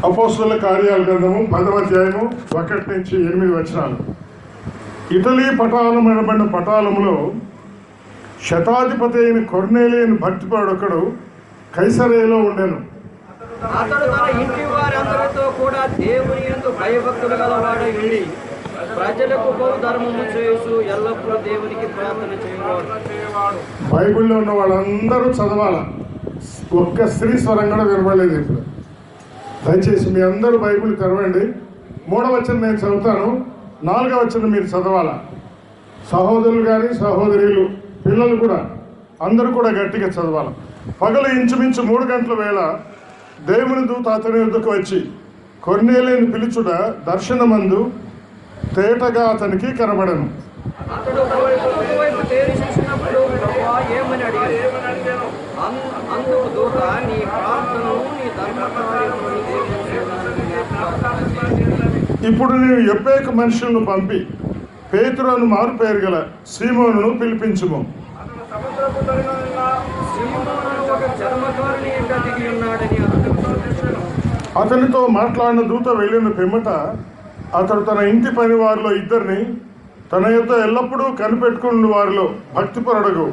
అపోస్తలుల కార్యాల గ్రంథము 10వ అధ్యాయము 1 నుంచి 8 వచనాలు. ఇటలీ పటాలం అనబడిన పటాలంలో శతాధిపతి అయిన కొర్నేలియను భక్తిపరుడొకడు కైసరయలో ఉండెను. అతడు తన ఇంటి వారందరితో కూడా దేవుని యందు భయభక్తులు గలవాడై ఉండి ప్రజలకు బహుధర్మము చేస్తూ ఎల్లప్పుడూ దేవునికి ప్రార్థన చేయవాడు. బైబిల్లో ఉన్న వాళ్ళందరూ చదవాల. ఒక్క స్త్రీ స్వరం కూడా వినబడలేదు. ఇప్పుడు దయచేసి మీ అందరూ బైబిల్ తెరవండి. 3వ వచనం నేను చదువుతాను, 4వ వచనం మీరు చదవాలా. సహోదరులు కానీ సహోదరులు పిల్లలు కూడా అందరూ కూడా గట్టిగా చదవాలి. పగలు ఇంచుమించు 3 గంటల వేళ దేవుని దూత అతని వద్దకు వచ్చి కొర్నేలియను పిలుచుట దర్శనమందు తేటగా అతనికి కనబడను. అతడు వైపు తేరి చూసినప్పుడు ప్రభువా ఏమని అడిగాడు. అందుకు దూత నీ ప్రార్థనను నీ ధర్మకార్యములను దేవుని చూడాలని ఇప్పుడు నేను యొప్పేకు మనుషులను పంపి పేతురు అను మారు పేరు గల సీమోనును పిలిపించుము. ఒక చర్మకారుని ఇంకా దిగి ఉన్నాడని అతనితో మాట్లాడిన దూత వెళ్ళిన పిమ్మట అతడు తన ఇంటి పని వారిలో 2 తన యొద్ద ఎల్లప్పుడూ కనిపెట్టుకున్న వారిలో భక్తిపరుడగు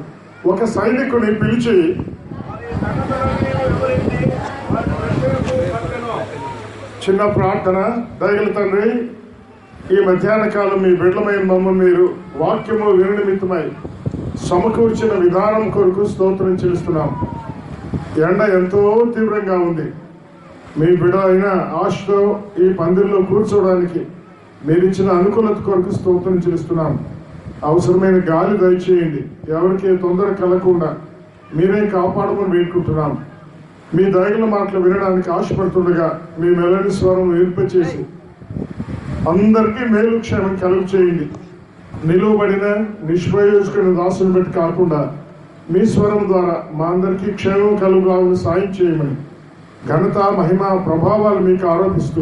ఒక సైనికుని పిలిచి, చిన్న ప్రార్థన. దయగల తండ్రి, ఈ మధ్యాహ్న కాలం మీ బిడ్డలమైన మమ్మల్ని మీరు వాక్యము విను నిమిత్తమై సమకూర్చిన విధానం కొరకు స్తోత్రం చెల్లిస్తున్నాం. ఎండ ఎంతో తీవ్రంగా ఉంది. మీ బిడ్డ అయిన ఆశతో ఈ పందిరిలో కూర్చోవడానికి మీరు ఇచ్చిన అనుకూలత కొరకు స్తోత్రం చెల్లిస్తున్నాం. అవసరమైన గాలి దయచేయండి. ఎవరికి తొందర కలగకుండా మీరే కాపాడమని వేడుకుంటున్నాం. మీ దయగల మాటలు వినడానికి ఆశపడుతుండగా మీ మెలని స్వరం వినిపించేసి అందరికీ మేలు క్షేమం కలుగు చేయండి. నిలువబడిన నిష్ప్రయోజకుని దాసుని బట్టి కాకుండా మీ స్వరం ద్వారా మా అందరికీ క్షేమం కలుగులాగా సాయం చేయమని ఘనత మహిమ ప్రభావాలు మీకు ఆరోపిస్తూ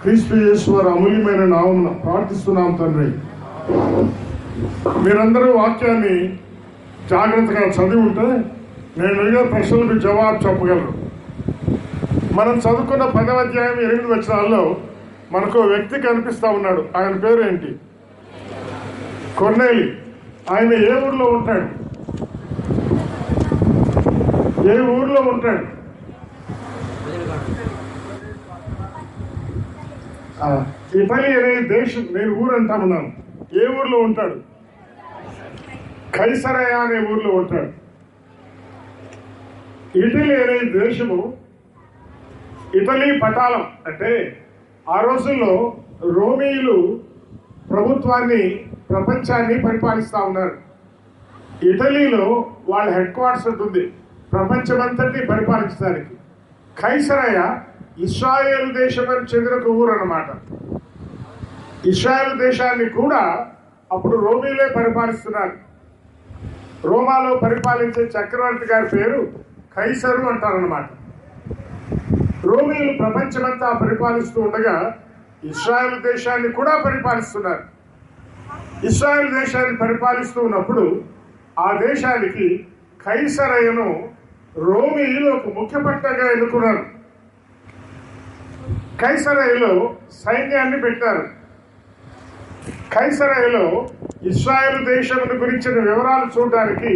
క్రీస్తు యేసు వారి అమూల్యమైన నామమున ప్రార్థిస్తున్నాం తండ్రి. మీరందరూ వాక్యాన్ని జాగ్రత్తగా చదివి ఉంటే నేను అడిగిన ప్రశ్నలకు జవాబు చెప్పగలరు. మనం చదువుకున్న 10వ అధ్యాయం 8 వచనాల్లో మనకు వ్యక్తి కనిపిస్తా ఉన్నాడు. ఆయన పేరు ఏంటి? కొర్నేలి. ఆయన ఏ ఊర్లో ఉంటాడు? ఏ ఊర్లో ఉంటాడు? ఇటలీ అనే దేశం, నేను ఊరు అంటా ఉన్నాను. ఏ ఊర్లో ఉంటాడు? కైసరయ అనే ఊర్లో ఉంటాడు. ఇటలీ అనే దేశము, ఇటలీ పటాలం అంటే ఆ రోజుల్లో రోమీయులు ప్రభుత్వాన్ని, ప్రపంచాన్ని పరిపాలిస్తూ ఉన్నారు. ఇటలీలో వాళ్ళ హెడ్ క్వార్టర్స్ ఉంటుంది ప్రపంచమంతటిని పరిపాలించడానికి. కైసరయ ఇస్రాయేల్ దేశానికి చెందిన ఒక ఊరు అన్నమాట. ఇస్రాయేల్ దేశాన్ని కూడా అప్పుడు రోమీలే పరిపాలిస్తున్నారు. రోమాలో పరిపాలించే చక్రవర్తి గారి పేరు కైసరు అంటారన్నమాట. రోమీలు ప్రపంచమంతా పరిపాలిస్తూ ఉండగా ఇస్రాయేల్ దేశాన్ని కూడా పరిపాలిస్తున్నారు. ఇస్రాయేల్ దేశాన్ని పరిపాలిస్తూ ఉన్నప్పుడు ఆ దేశానికి కైసరయను రోమీయులు ఒక ముఖ్య పట్టణంగా ఎన్నుకున్నారు. కైసరయలో సైన్యాన్ని పెట్టారు. కైసరయలో ఇస్రాయేల్ దేశం గురించిన వివరాలు చూడడానికి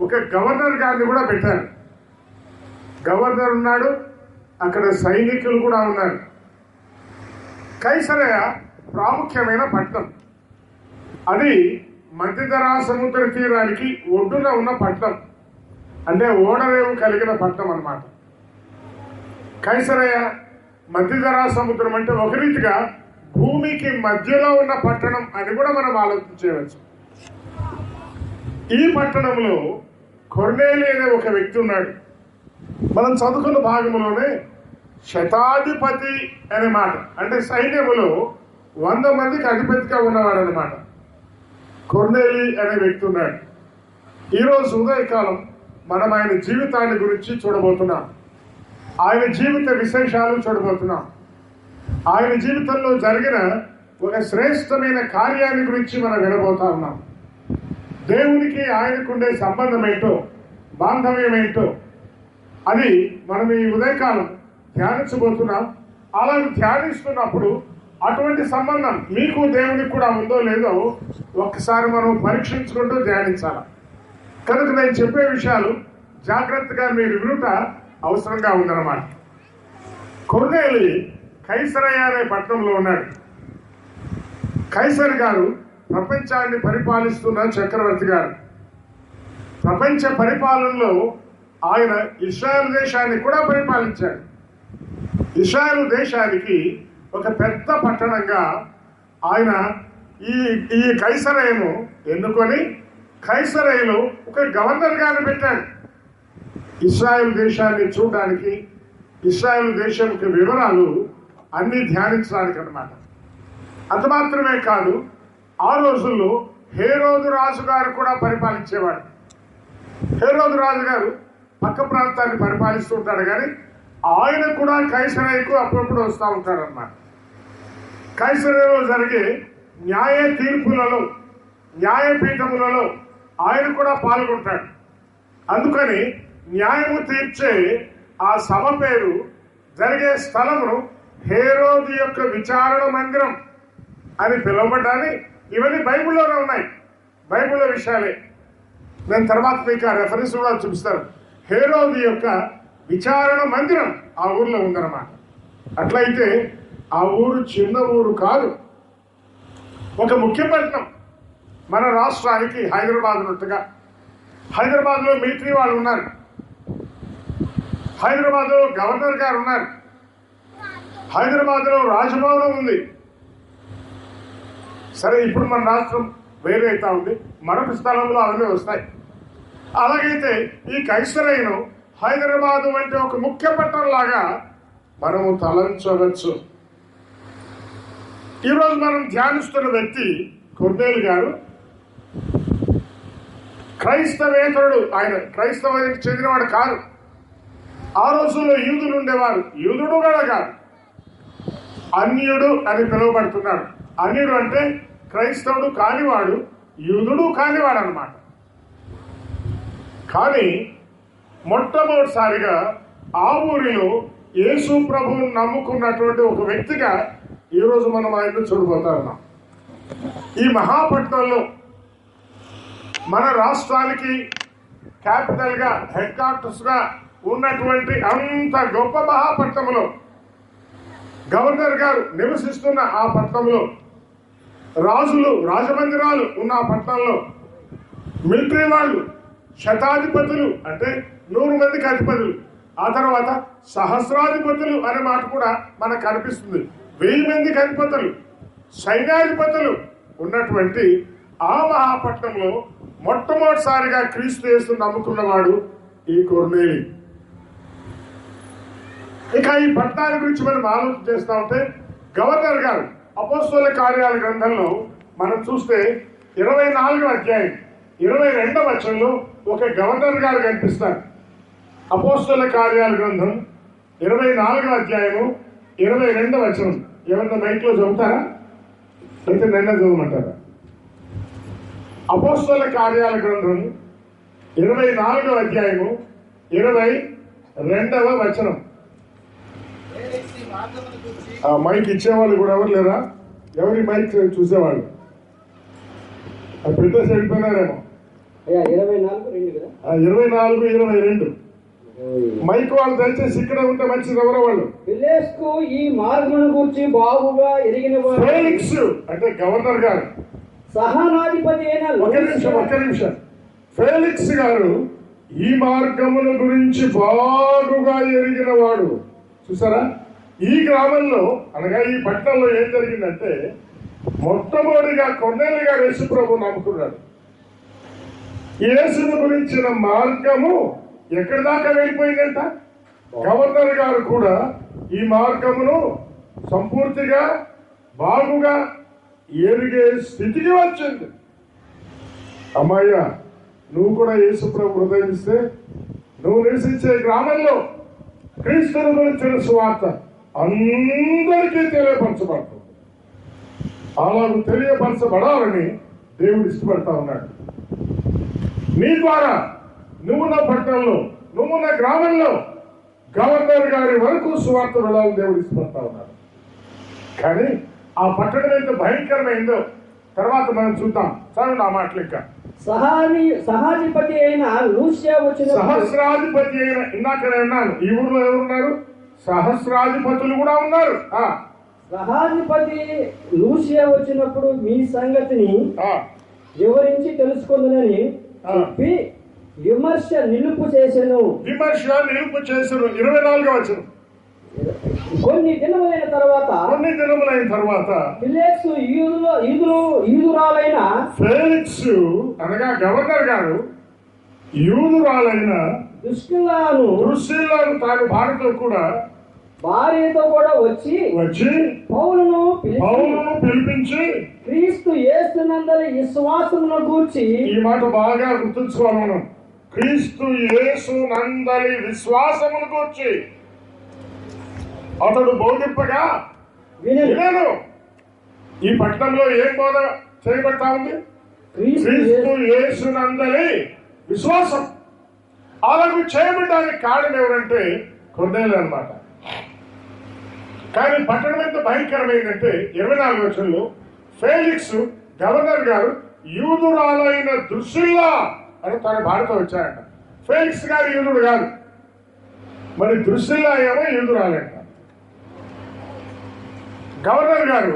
ఒక గవర్నర్ గారిని కూడా పెట్టారు. గవర్నర్ ఉన్నాడు, అక్కడ సైనికులు కూడా ఉన్నారు. కైసరయ ప్రాముఖ్యమైన పట్టణం. అది మధ్యధరా సముద్ర తీరానికి ఒడ్డున ఉన్న పట్టణం. అంటే ఓడరేవు కలిగిన పట్టణం అన్నమాట. కైసరయ మధ్యధరా సముద్రం అంటే ఒక రీతిగా భూమికి మధ్యలో ఉన్న పట్టణం అని కూడా మనం ఆలోచించవచ్చు. ఈ పట్టణంలో కొర్నేలి అనే ఒక వ్యక్తి ఉన్నాడు. మనం చదువుకున్న భాగంలోనే శతాధిపతి అనే మాట, అంటే సైన్యములో 100 మందికి అధిపతిగా ఉన్నవాడు అనమాట. కొర్నేలి అనే వ్యక్తి ఉన్నాడు. ఈరోజు ఉదయకాలం మనం ఆయన జీవితాన్ని గురించి చూడబోతున్నాం. ఆయన జీవిత విశేషాలు చూడబోతున్నాం. ఆయన జీవితంలో జరిగిన ఒక శ్రేష్టమైన కార్యాన్ని గురించి మనం వినబోతా ఉన్నాం. దేవునికి ఆయనకుండే సంబంధం ఏంటో, బాంధవ్యం ఏంటో అది మనం ఈ ఉదయకాలం ధ్యానించబోతున్నాం. అలా ధ్యానిస్తున్నప్పుడు అటువంటి సంబంధం మీకు దేవునికి కూడా ఉందో లేదో ఒక్కసారి మనం పరీక్షించుకుంటూ ధ్యానించాలి. కనుక నేను చెప్పే విషయాలు జాగ్రత్తగా మీరు వినుట అవసరంగా ఉందన్నమాట. కొర్నేలి కైసరయ్య అనే పట్టణంలో ఉన్నాడు. కైసర్ గారు ప్రపంచాన్ని పరిపాలిస్తున్న చక్రవర్తి గారు. ప్రపంచ పరిపాలనలో ఆయన ఇశ్రాయేలు దేశాన్ని కూడా పరిపాలించాడు. ఇశ్రాయేలు దేశానికి ఒక పెద్ద పట్టణంగా ఆయన ఈ కైసరయ్యను ఎన్నుకొని కైసరయ్యలో ఒక గవర్నర్ గారిని పెట్టాడు. ఇశ్రాయేలు దేశాన్ని చూడడానికి, ఇశ్రాయేలు దేశం యొక్క వివరాలు అన్ని ధ్యానించడానికి అన్నమాట. అంత మాత్రమే కాదు, ఆ రోజుల్లో హేరోదు రాజు గారు కూడా పరిపాలించేవాడు. హేరోదు రాజు గారు పక్క ప్రాంతాన్ని పరిపాలిస్తూ ఉంటాడు, కానీ ఆయన కూడా కైసరయ్యకు అప్పుడప్పుడు వస్తూ ఉంటాడు అన్నమాట. కైసరయ్యలో జరిగే న్యాయ తీర్పులలో, న్యాయపీఠములలో ఆయన కూడా పాల్గొంటాడు. అందుకని న్యాయము తీర్చే ఆ సభ పేరు, జరిగే స్థలమును హేరోదు యొక్క విచారణ మందిరం అని పిలువబడ్డాని. ఇవన్నీ బైబిల్లోనే ఉన్నాయి, బైబిల్లో విషయాలే. నేను తర్వాత మీకు ఆ రెఫరెన్స్ కూడా చూపిస్తాను. హేరోదు యొక్క విచారణ మందిరం ఆ ఊర్లో ఉందన్నమాట. అట్లయితే ఆ ఊరు చిన్న ఊరు కాదు, ఒక ముఖ్య పట్టణం. మన రాష్ట్రానికి హైదరాబాద్ ఉన్నట్టుగా హైదరాబాద్లో మిలిటరీ వాళ్ళు ఉన్నారు, హైదరాబాద్లో గవర్నర్ గారు ఉన్నారు, హైదరాబాద్లో రాజభవనం ఉంది. సరే, ఇప్పుడు మన రాష్ట్రం వేరే అవుతా ఉంది, మరొక స్థలంలో అవన్నీ వస్తాయి. అలాగైతే ఈ కైసరయ్యను హైదరాబాదు వంటి ఒక ముఖ్య పట్టణం లాగా మనము తలంచవచ్చు. ఈరోజు మనం ధ్యానిస్తున్న వ్యక్తి కొర్నేలి గారు క్రైస్తవేతరుడు. ఆయన క్రైస్తవానికి చెందినవాడు కాదు. ఆ రోజుల్లో యూదులు ఉండేవారు, యూదుడు కూడా కాదు, అన్యుడు అని పిలువబడుతున్నాడు. అన్యుడు అంటే క్రైస్తవుడు కానివాడు, యూదుడు కానివాడు అన్నమాట. కానీ మొట్టమొదటిసారిగా ఆ ఊరిలో యేసు ప్రభువును నమ్ముకున్నటువంటి ఒక వ్యక్తిగా ఈరోజు మనం ఆయన్ని చూడబోతా ఉన్నాం. ఈ మహాపట్నంలో మన రాష్ట్రానికి క్యాపిటల్ గా, హెడ్ క్వార్టర్స్ గా ఉన్నటువంటి అంత గొప్ప మహాపట్నంలో గవర్నర్ గారు నివసిస్తున్న ఆ పట్టణంలో, రాజులు రాజమందిరాలు ఉన్న ఆ పట్టణంలో, మిలిటరీ వాళ్ళు, శతాధిపతులు అంటే 100 మందికి అధిపతులు, ఆ తర్వాత సహస్రాధిపతులు అనే మాట కూడా మనకు కనిపిస్తుంది. 1000 మందికి అధిపతులు, సైన్యాధిపతులు ఉన్నటువంటి ఆ మహాపట్నంలో మొట్టమొదటిసారిగా క్రీస్తు యేసును నమ్ముకున్నవాడు ఈ కొర్నేలి. ఇక ఈ పట్టణాల గురించి మనం ఆలోచన చేస్తా ఉంటే, గవర్నర్ గారు అపోస్తలుల కార్యాల గ్రంథంలో మనం చూస్తే 24వ అధ్యాయం 22వ వచనంలో ఒక గవర్నర్ గారు కనిపిస్తారు. అపోస్తలుల కార్యాల గ్రంథం 24వ అధ్యాయము 22వ వచనం. ఏమన్నా మైక్ లో చదువుతారా, అయితే నిన్న చదవమంటారా? అపోస్తలుల కార్యాల గ్రంథం 24వ అధ్యాయము 22వ వచనం. ఆ మైక్ ఇచ్చేవాళ్ళు కూడా ఎవరు లేరా? ఎవరి మైక్ చూసేవాళ్ళు పెట్టేసి వెళ్ళిపోయినారేమో. 24, 22 మైక్ వాళ్ళు దయచేసి ఇక్కడ ఉంటే మంచిది. ఎవరో వాళ్ళు ఈ మార్గమును గురించి బాగుగా ఎరిగిన ఫెలిక్స్ అంటే గవర్నర్ గారు, సహనాధిపతి అయిన ఒక్క నిమిషం. ఫెలిక్స్ గారు ఈ మార్గముల గురించి బాగుగా ఎరిగిన వాడు. చూసారా, ఈ గ్రామంలో అనగా ఈ పట్టణంలో ఏం జరిగిందంటే, మొట్టమొదటిగా కొర్నేలి గారు యేసు ప్రభువును నమ్ముకున్నాడు. యేసును గురించిన మార్గము ఎక్కడి దాకా వెళ్ళిపోయిందంట. గవర్నర్ గారు కూడా ఈ మార్గమును సంపూర్తిగా బాగుగా ఎరిగే స్థితికి వచ్చింది. అమ్మాయ్య, నువ్వు కూడా యేసు ప్రభు హృదయం ఇస్తే నువ్వు నివసించే గ్రామంలో క్రీస్తుని గురించిన సువార్త అందరికీ తెలియపరచబడుతుంది. అలాగూ తెలియపరచబడాలని దేవుడు ఇష్టపడతా ఉన్నాడు. నీ ద్వారా నువ్వున్న పట్టణంలో, నువ్వున్న గ్రామంలో గవర్నర్ గారి వరకు సువార్త వెళ్ళాలని దేవుడు ఇష్టపడతా ఉన్నాడు. కానీ ఆ పట్టణం ఎంత భయంకరమైందో తర్వాత మనం చూద్దాం. చదువు ఆ మాటలు. ఇంకా సహాధిపతి అయిన లూసియా వచ్చిన సహస్రాధిపతి అయిన, ఇందాక అన్నాను ఈ ఊర్లో ఎవరున్నారు? సహస్రాధిపతులు కూడా ఉన్నారు. సహాధిపతి లూసియా వచ్చినప్పుడు మీ సంగతిని వివరించి తెలుసుకుందని చెప్పి విమర్శ నిలుపు చేసెను. 24వ వచనం. కొన్ని దినములైన తర్వాత ఫెలిక్స్ యూదురాలైన ఫెలిక్స్ అనగా గవర్నర్ గారు యూదురాలైన దుష్టులను తాను భారతలో కూడా భార్యతో కూడా వచ్చి పౌలును పిలిపించి క్రీస్తు యేసునందలి విశ్వాసమును గూర్చి, ఈ మాట బాగా గుర్తుంచుకోవాలి మనం, క్రీస్తు యేసునందలి విశ్వాసమును గూర్చి అతడు బోధింపగా వినను. ఈ పట్టణంలో ఏం బోధ చేయబడతా ఉంది? క్రీస్తు యేసునందలి విశ్వాసం. అలాగూ చేయబడ్డానికి కారణం ఎవరంటే కొర్నేలు అన్నమాట. కానీ పట్టణం ఎంత భయంకరమైందంటే 24వ వచనంలో ఫెలిక్స్ గవర్నర్ గారు యూదురాలైన దుర్సిల్లా అని తన భార్యతో వచ్చాయంట. ఫెలిక్స్ గారు యూదుడు కాదు, మరి దుర్సిల్లా ఏమో యూదురాలంట. గవర్నర్ గారు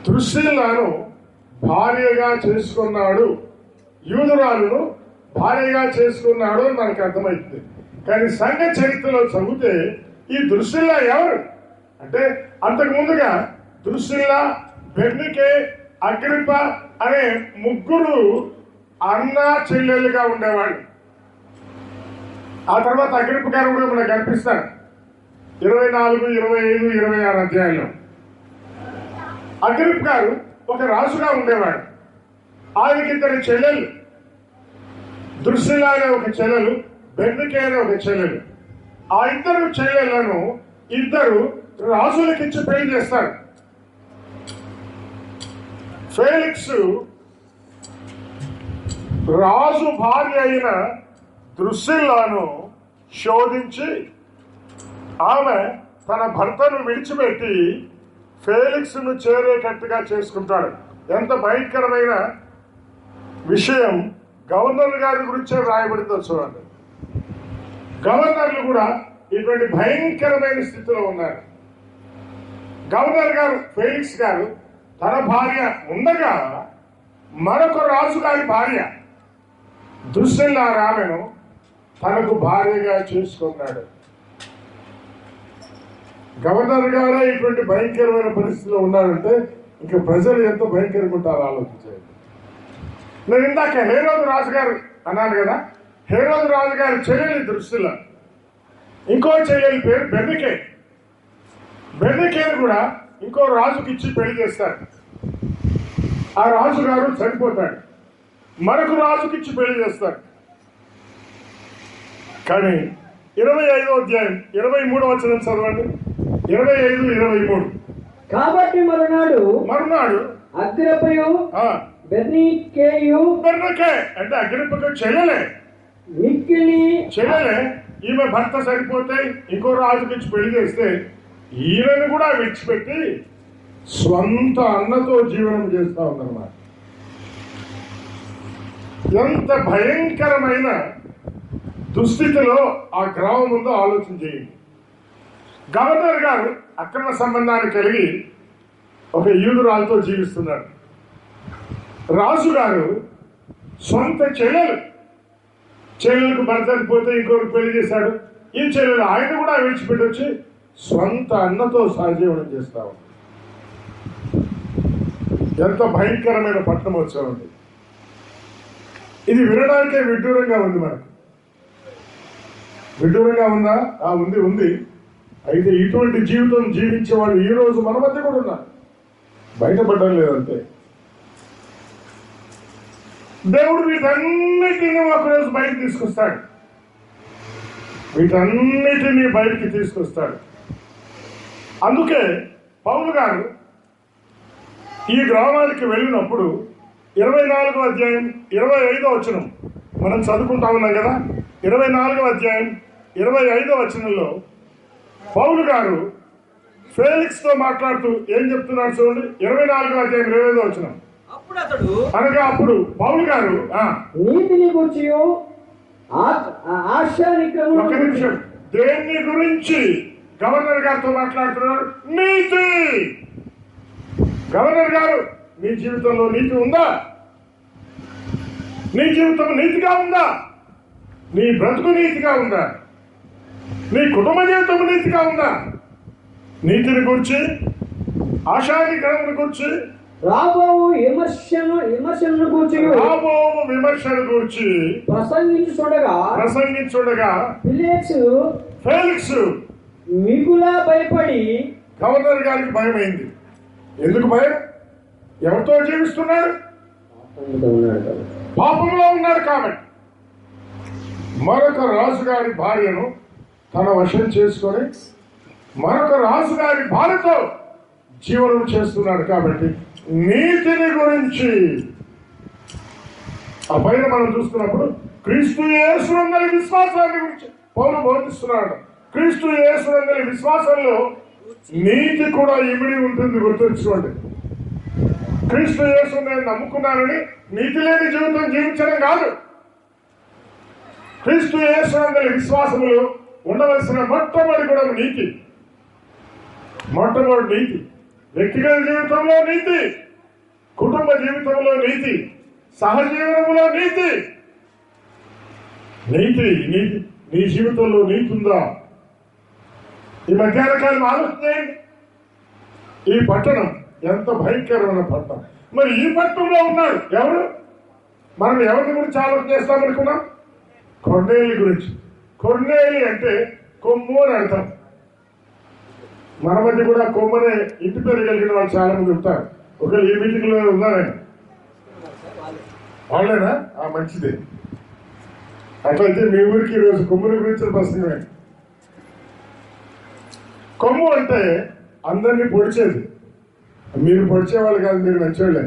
దుర్సిల్లాను భార్యగా చేసుకున్నాడు, యూదురాలను భార్యగా చేసుకున్నాడు అని మనకు అర్థమవుతుంది. కానీ సంఘ చరిత్రలో చదివితే ఈ దుర్సిల్లా ఎవరు అంటే, అంతకు ముందుగా దుర్సిల్లా, బెర్నికే, అగ్రిప్ప అనే ముగ్గురు అన్న చెల్లెలుగా ఉండేవాళ్ళు. ఆ తర్వాత అగ్రిప్ప గారు కూడా మనకు కనిపిస్తారు 24, 25, 26 అధ్యాయంలో. అగ్రిప్ప గారు ఒక రాజుగా ఉండేవాడు. ఆయనకి 2 చెల్లెలు, దుర్సిల్లా అనే ఒక చెల్లెలు, బెర్నికే అనే ఒక చెల్లెలు. ఆ 2 చెల్లెలను 2 రాజులకిచ్చి పెళ్లి చేస్తారు. ఫెలిక్స్ రాజు భార్య అయిన దుర్సిల్లాను శోధించి ఆమె తన భర్తను విడిచిపెట్టి ఫెలిక్స్ ను చేరేటట్టుగా చేసుకుంటాడు. ఎంత భయంకరమైన విషయం గవర్నర్ గారి గురించే రాయబడిందో చూడండి. గవర్నర్లు కూడా ఇటువంటి భయంకరమైన స్థితిలో ఉన్నారు. గవర్నర్ గారు ఫెలిక్స్ గారు తన భార్య ఉండగా మరొక రాజు గారి భార్య దుర్సిల్లా ఆమెను తనకు భార్యగా చేసుకున్నాడు. గవర్నర్ గారే ఇటువంటి భయంకరమైన పరిస్థితిలో ఉన్నారంటే ఇంకా ప్రజలు ఎంత భయంకరంగా ఉంటారో ఆలోచించారు. నేను ఇందాక హేరోదు రాజుగారు అన్నాను కదా, హేరోదు రాజుగారి చెల్లెలి దుర్సిల్లా, ఇంకో చెల్లెలి పేరు బెర్నికే. బెర్నికేను కూడా ఇంకో రాజుకి ఇచ్చి పెళ్లి చేస్తారు. ఆ రాజుగారు చనిపోతాడు, మరొక రాజుకి ఇచ్చి పెళ్లి చేస్తారు. కానీ 25వ అధ్యాయం 23వ వచనం చదవండి. 25, 23. కాబట్టి మరునాడు అగ్రిప్పయు బెర్నికే అంటే అగ్రిప్పకు చెల్లెలే, చెల్లెలే. ఈమె భర్త సరిపోతే ఇంకో రాజుకి పెళ్లి చేస్తే ఈయనను కూడా విడిచిపెట్టి స్వంత అన్నతో జీవనం చేస్తా ఉందన్నమాట. ఎంత భయంకరమైన దుస్థితిలో ఆ గ్రామం ఉందో ఆలోచన చేయండి. గవర్నర్ గారు అక్రమ సంబంధాన్ని కలిగి ఒక యూదురాలతో జీవిస్తున్నారు. రాజుగారు సొంత చెల్లెలకు భర్త చనిపోతే ఇంకొకరు పెళ్లి చేశాడు. ఈ చెల్లెలు ఆయన కూడా విడిచిపెట్టి వచ్చి స్వంత అన్నతో సహజీవనం చేస్తా ఉంది. ఎంత భయంకరమైన పట్టణం వచ్చామండి. ఇది వినడానికే విడ్డూరంగా ఉంది. మనకు విడ్డూరంగా ఉందా? ఉంది. అయితే ఇటువంటి జీవితం జీవించే వాళ్ళు ఈ రోజు మన మధ్య కూడా ఉన్నారు, బయటపడడం లేదంతే. దేవుడు వీటన్నిటినీ ఒకరోజు బయటకు తీసుకొస్తాడు. వీటన్నిటినీ బయటికి తీసుకొస్తాడు. అందుకే పౌలు గారు ఈ గ్రామానికి వెళ్ళినప్పుడు 24వ అధ్యాయం 25వ వచనం మనం చదువుకుంటా ఉన్నాం కదా. 24వ అధ్యాయం 25వ వచనంలో పౌలు గారు ఫేలిక్స్ తో మాట్లాడుతూ ఏం చెప్తున్నాడు చూడండి. 24వ అధ్యాయం 25వ వచనం. అప్పుడు అతడు అనగా అప్పుడు పౌలు గారు నీతిని గురించి ఆశా ఒక నిమిషం, దేన్ని గురించి గవర్నర్ గారితో మాట్లాడుతున్నాడు? నీతి. గవర్నర్ గారు, నీ జీవితంలో నీతి ఉందా? నీ జీవితం నీతిగా ఉందా? నీ బ్రతుకు నీతిగా ఉందా? నీ కుటుంబ జీవితం నీతిగా ఉందా? నీతిని గురించి, ఆశానికరణ గురించి, రాబో విమర్శను గురించి ప్రసంగించుండగా ఫేలిక్స్ మిగులా భయపడి, గవర్నర్ గారికి భయమైంది. ఎందుకు భయం? ఎవరితో జీవిస్తున్నాడు? పాపంలో ఉన్నాడు కాబట్టి. మరొక రాజుగారి భార్యను తన వశం చేసుకొని మరొక రాజుగారి భార్యతో జీవనం చేస్తున్నాడు కాబట్టి నీతిని గురించి ఆ పైన మనం చూస్తున్నప్పుడు క్రీస్తు యేసునందలి విశ్వాసాన్ని గురించి పౌలు బోధిస్తున్నాడు. క్రీస్తు యేసునందలి విశ్వాసంలో నీతి కూడా ఇమిడి ఉంటుంది, గుర్తుంచుకోండి. క్రీస్తు యేసు నేను నమ్ముకున్నానని నీతి లేని జీవితం జీవించడం కాదు. క్రీస్తు యేసునందలి విశ్వాసములో ఉండవలసిన మొట్టమొదటి కూడా నీతి. మొట్టమొదటి నీతి, వ్యక్తిగత జీవితంలో నీతి, కుటుంబ జీవితంలో నీతి, సహజీవనంలో నీతి. నీతి నీతి నీ జీవితంలో నీతి ఉందా? ఈ మధ్యాహ్న కాలం ఆలోచించండి. ఈ పట్టణం ఎంత భయంకరమైన పట్టణం. మరి ఈ పట్టణంలో ఉన్నాడు ఎవరు? మనం ఎవరి గురించి ఆలోచన చేస్తామనుకున్నాం? కొర్నేలి గురించి. కొర్నేలి అంటే కొమ్ము అని అర్థం. మన మధ్య కూడా కొమ్మనే ఇంటి పేరు కలిగిన వాళ్ళు చాలా మంది ఉంటారు. ఒకళ్ళు ఈ మీటింగ్ లో ఉన్నారని వాళ్ళేనా? మంచిదే. అట్లయితే మీ ఊరికి ఈరోజు కొమ్ముని గురించి ప్రశ్న. కొమ్ము అంటే అందరినీ పొడిచేది. మీరు పొడిచేవాళ్ళు కాదు, మీరు నచ్చేవాళ్ళే.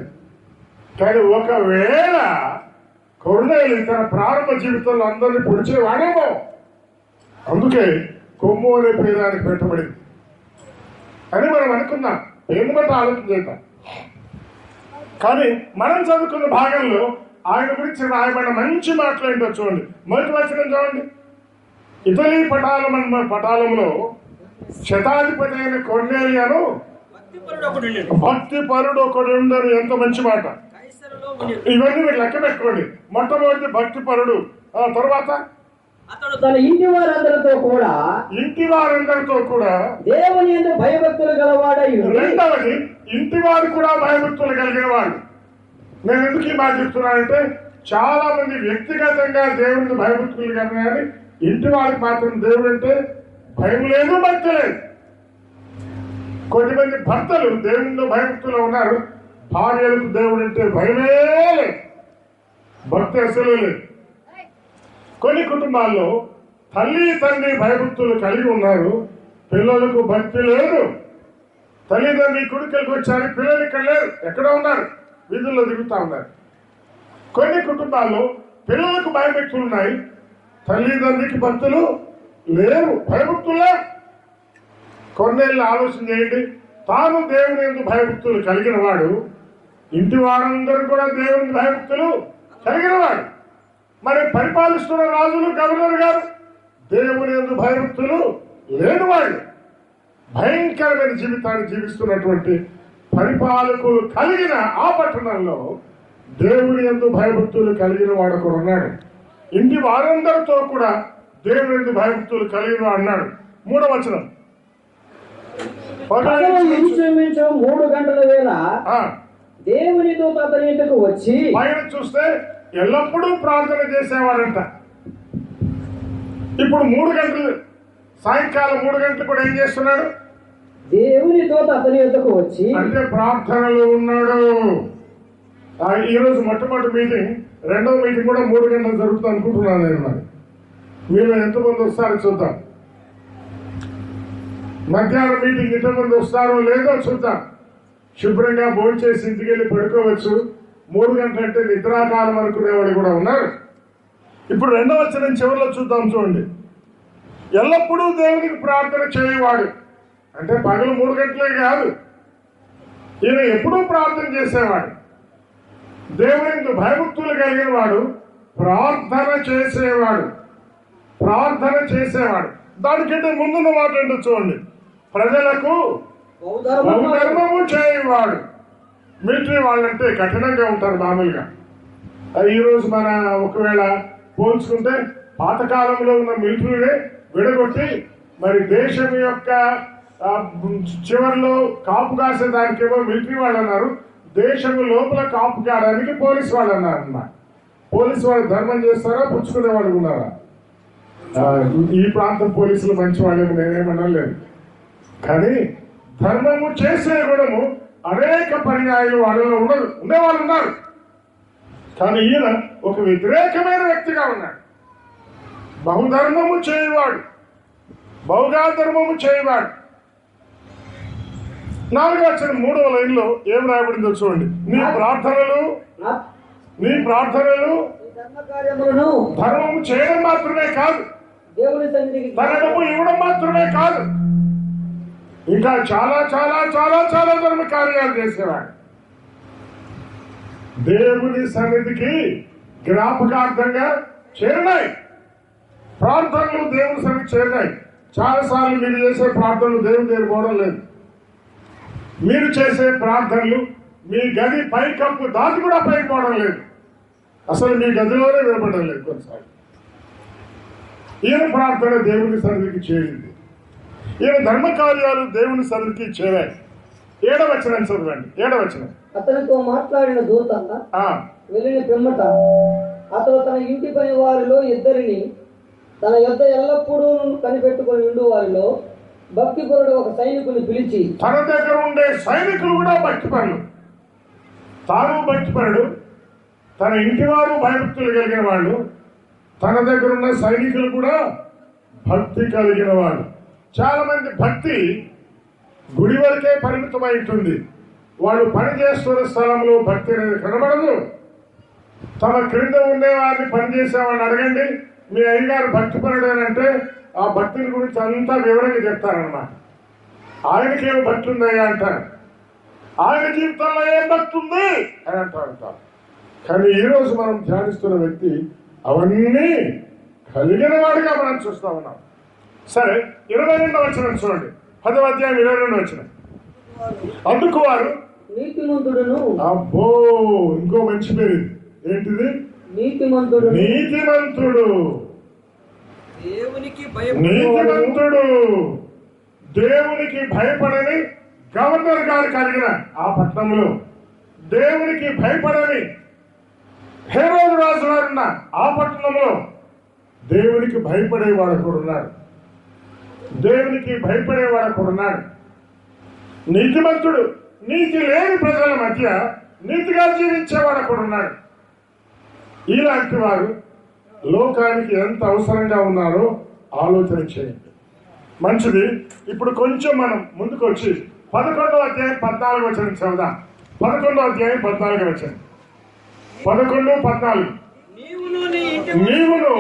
కానీ ఒకవేళ కొర్నేలి తన ప్రారంభ జీవితంలో అందరినీ పొడిచేవాడేమో, అందుకే కొమ్ము అనే పేరు ఆయనకు పెట్టబడింది అని మనం అనుకున్నాం. ఏం బట్టి ఆలోచన చేద్దాం. కానీ మనం చదువుకున్న భాగంలో ఆయన గురించి రాయబడిన మంచి మాటలు ఏంటో చూడండి. మొదటి వచనం చూడండి. ఇటలీ పటాలంలో శతాధిపతి అయిన కొర్నేలియను భక్తిపరుడు ఒకడు ఉండని. ఎంత మంచి మాట. ఇవన్నీ మీరు లెక్క పెట్టుకోండి. మొట్టమొదటి భక్తిపరుడు, తర్వాత అతడు తన ఇంటి వారందరితో కూడా దేవుని యందు భయభక్తులు గలవాడై. రెండవది, ఇంటి వారు కూడా భయభక్తులు కలిగిన వాడు. నేను ఎందుకు ఈ మాట చెప్తున్నానంటే, చాలా మంది వ్యక్తిగతంగా దేవుడిని భయభక్తులు కలిగిన కానీ ఇంటి వారికి మాత్రం దేవుడు అంటే భయం లేదు, భక్తి లేదు. కొద్దిమంది భర్తలు దేవునిలో భయభక్తులు ఉన్నారు, భార్యలకు దేవుడు అంటే భయమే లేదు, భక్తి అసలు లేదు. కొన్ని కుటుంబాల్లో తల్లి తండ్రి భయభక్తులు కలిగి ఉన్నారు, పిల్లలకు భక్తి లేదు. తల్లిదండ్రి కొడుకులకు వచ్చారు, పిల్లలు ఇక్కడ లేరు, ఎక్కడో ఉన్నారు, వీధుల్లో తిరుగుతూ ఉన్నారు. కొన్ని కుటుంబాల్లో పిల్లలకు భయభక్తులు ఉన్నాయి, తల్లిదండ్రికి భక్తులు లేరు, భయభక్తులు లేరు. కొన్నేళ్ళు ఆలోచన చేయండి. తాను దేవుని యందు భయభక్తులు కలిగిన వాడు, ఇంటి వారందరూ కూడా దేవుని భయభక్తులు కలిగిన వాడు. మరి పరిపాలిస్తున్న రాజులు, గవర్నర్ గారు దేవుని యందు భయభక్తులు లేనివాళ్ళు, భయంకరమైన జీవితాన్ని జీవిస్తున్నటువంటి పరిపాలకులు కలిగిన ఆ పట్టణంలో దేవుని యందు భయభక్తులు కలిగిన వాడు ఒకడు ఉన్నాడు. ఇంటి వారందరితో కూడా దేవుని యందు భయభక్తులు కలిగిన వాడు అన్నాడు. 3వ వచనం. 3 గంటల వేళ దేవునితో అతని ఇంటికి వచ్చి, పైన చూస్తే ఎల్లప్పుడూ ప్రార్థన చేసేవాడంట. ఇప్పుడు 3 గంటలు, సాయంకాలం 3 గంటలు కూడా ఏం చేస్తున్నాడు? దేవునితో అతని యొద్దకు వచ్చి, అంటే ప్రార్థనలో ఉన్నాడు. ఈరోజు మొట్టమొదటి మీటింగ్, రెండవ మీటింగ్ కూడా 3 గంటలు జరుగుతుంది అనుకుంటున్నాను నేను. మరి మీరు ఎంతమంది వస్తారో చూద్దాం. మధ్యాహ్నం మీటింగ్ ఎంతమంది వస్తారో లేదో చూద్దాం. శుభ్రంగా భోజనం చేసి ఇంటికి వెళ్ళి పడుకోవచ్చు. 3 గంటలు అంటే నిద్రాకాలం అనుకునేవాడు కూడా ఉన్నారు. ఇప్పుడు 2వ వచనం చివరిలో చూద్దాం చూడండి. ఎల్లప్పుడూ దేవునికి ప్రార్థన చేయవాడు. అంటే పగలు 3 గంటలే కాదు, ఈయన ఎప్పుడూ ప్రార్థన చేసేవాడు. దేవునికి భయభక్తులు కలిగిన వాడు, ప్రార్థన చేసేవాడు. దానికంటే ముందున్న మాట ఏంటో చూడండి, ప్రజలకు బహుధర్మము చేయవాడు. మిలిటరీ వాళ్ళంటే కఠినంగా ఉంటారు మామూలుగా. ఈరోజు మన ఒకవేళ పోల్చుకుంటే పాతకాలంలో ఉన్న మిలిటరీనే విడగొట్టి మరి దేశం యొక్క చివరిలో కాపు కాసే దానికేమో మిలిటరీ వాళ్ళు అన్నారు, దేశం లోపల కాపు కాయడానికి పోలీసు వాళ్ళు అన్నారు అన్నమాట. పోలీసు వాళ్ళు ధర్మం చేస్తారా, పుచ్చుకునే వాళ్ళు ఉన్నారా? ఈ ప్రాంతం పోలీసులు మంచి వాళ్ళేమో నేనేమన్నా లేదు, కానీ ధర్మము చేసే గుణము అనేక పర్యాయాలు వాళ్ళలో ఉండేవాళ్ళు ఉన్నారు. కానీ ఈయన ఒక వ్యతిరేకమైన వ్యక్తిగా ఉన్నాడు. బహుధర్మము చేయవాడు, బహుగా ధర్మము చేయవాడు. 4వ వచనం 3వ లైన్లో ఏం రాయబడిందో చూడండి. నీ ప్రార్థనలు ధర్మము చేయడం మాత్రమే కాదు, ధనము ఇవ్వడం మాత్రమే కాదు, ఇంకా చాలా చాలా చాలా చాలా ధర్మ కార్యాలు చేసేవాడు. దేవుని సన్నిధికి జ్ఞాపకార్థంగా చేరినాయి ప్రార్థనలు, దేవుని సన్నిధికి చేరినాయి. చాలాసార్లు మీరు చేసే ప్రార్థనలు దేవుని దగ్గర పోవడం లేదు. మీరు చేసే ప్రార్థనలు మీ గది పైకప్పు దాటి కూడా పైకి పోవడం లేదు, అసలు మీ గదిలోనే వినపడడం లేదు కొన్నిసార్లు. ఈయన ప్రార్థన దేవుని సన్నిధికి చేరింది, ఈయన ధర్మ కార్యాలు దేవుని సన్నిధికి చేరాయి. 7వ వచనం చదవండి. 7వ వచనం. అతనితో మాట్లాడిన దూత వెళ్ళిన పిమ్మట అతడు తన ఇంటి పని వారిలో ఇద్దరిని తన యొద్ద ఎల్లప్పుడూ కనిపెట్టుకుని ఉండు వారిలో భక్తిపరుడు ఒక సైనికుని పిలిచి, తన దగ్గర ఉండే సైనికులు కూడా భక్తిపరులు, తాను భక్తిపరుడు, తన ఇంటి వారు భయభక్తులు కలిగిన వాళ్ళు, తన దగ్గర ఉన్న సైనికులు కూడా భక్తి కలిగిన వాళ్ళు. చాలా మంది భక్తి గుడి వరకే పరిమితమై ఉంటుంది. వాళ్ళు పని చేస్తున్న స్థలంలో భక్తి అనేది కనబడదు. తమ క్రింద ఉండే వారిని పనిచేసేవాడిని అడగండి, మీ అయ్యగారు భక్తిపరుడు అని అంటే ఆ భక్తుల గురించి అంతా వివరంగా చెప్తారన్నమాట. ఆయనకేమో భక్తి ఉందయ్యా అంటారు, ఆయన జీవితంలో ఏం భక్తి ఉంది అని అంటారు. కానీ ఈరోజు మనం ధ్యానిస్తున్న వ్యక్తి అవన్నీ కలిగిన వాడిగా మనం చూస్తా ఉన్నాం. సరే, 22వ వచనం చూడండి. 10వ అధ్యాయం 22వ వచనం. అందుకు వారు నీతిమంతుడును. అబ్బో, ఇంకో మంచి పేరు ఏంటిది? నీతిమంతుడు. దేవునికి భయపడని గవర్నర్ గారు కలిగిన ఆ పట్టణంలో, దేవునికి భయపడని హేరోదు రాజు గారున్న ఆ పట్టణంలో దేవునికి భయపడేవాడు కూడున్నాడు. నీతిమంతుడు, నీతి లేని ప్రజల మధ్య నీతిగా జీవించేవాడు కూడున్నాడు. ఇలాంటి వారు లోకానికి ఎంత అవసరంగా ఉన్నారో ఆలోచన చేయండి. మంచిది. ఇప్పుడు కొంచెం మనం ముందుకు వచ్చి 11వ అధ్యాయం 14వ వచనం చదువుదాం. 11వ అధ్యాయం 14వ వచనం. 11-14. నీవును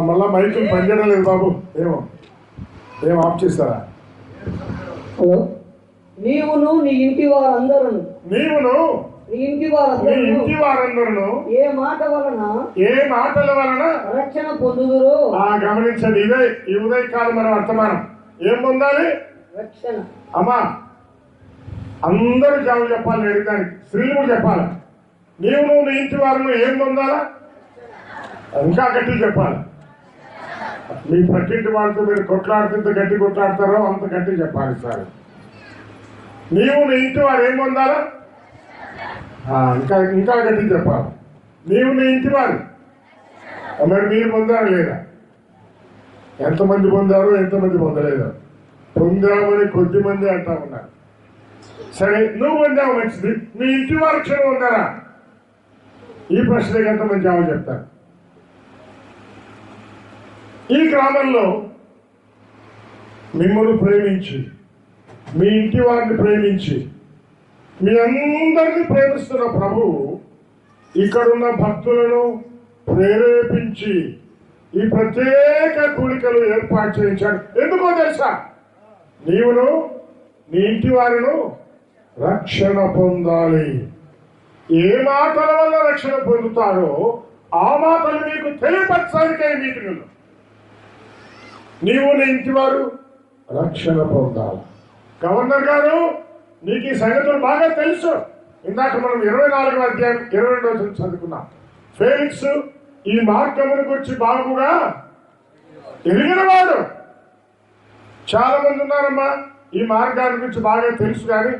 మళ్ళా మైకులు పనిచేయడం లేదు బాబు, ఏం ఆఫ్ చేస్తారా? నీవును నీ ఇంటి వారందరూ ఏ మాటల వలన రక్షణ పొందుదురో. గమనించండి, ఇదే ఈ ఉదయకాలం మన వర్తమానం. ఏం పొందాలి? రక్షణ. అమ్మా, అందరూ జవాబు చెప్పాలి. అడిగడానికి స్త్రీలు కూడా చెప్పాలి. నీవు నీ ఇంటి వారు ఏం పొందాలా? ఇంకా గట్టి చెప్పాలి. మీ పక్కింటి వాళ్ళతో మీరు కొట్లాడుతుంటే గట్టి కొట్లాడతారో అంత గట్టి చెప్పాలి సార్. నీవు నీ ఇంటి వారు ఏం పొందాలా? ఇంకా గట్టి చెప్పాలి. నీవు నీ ఇంటి వారు మరి మీరు పొందారు లేదా? ఎంతమంది పొందారు, ఎంతమంది పొందలేదు? పొందామని కొద్ది మంది అంటా ఉన్నారు. సరే, నువ్వు పొందావు, మంచిది. మీ ఇంటి వారు క్షణం పొందారా? ఈ ప్రశ్నకి ఎంతమంది జవాబు చెప్తారు? ఈ గ్రామంలో మిమ్మల్ని ప్రేమించి, మీ ఇంటి వారిని ప్రేమించి, మీ అందరినీ ప్రేమిస్తున్న ప్రభువు ఇక్కడున్న భక్తులను ప్రేరేపించి ఈ ప్రత్యేక కూడికలు ఏర్పాటు చేయించాడు. ఎందుకో తెలుసా? నీవును నీ ఇంటి వారును రక్షణ పొందాలి. ఏ మాటల వల్ల రక్షణ పొందుతారో ఆ మాటలు మీకు తెలియపరచడానికే మీటింగులు. నీవు నీ ఇంటి వారు రక్షణ పొందాలి. గవర్నర్ గారు, నీకు ఈ సంగతులు బాగా తెలుసు. ఇందాక మనం 24వ అధ్యాయం 22వ వచనం చదువుకున్నాం. ఫేలిక్స్ ఈ మార్గమును గురించి బాగుగా ఎరిగినవాడు. చాలా మంది ఉన్నారమ్మా, ఈ మార్గాన్ని గురించి బాగా తెలుసు, కానీ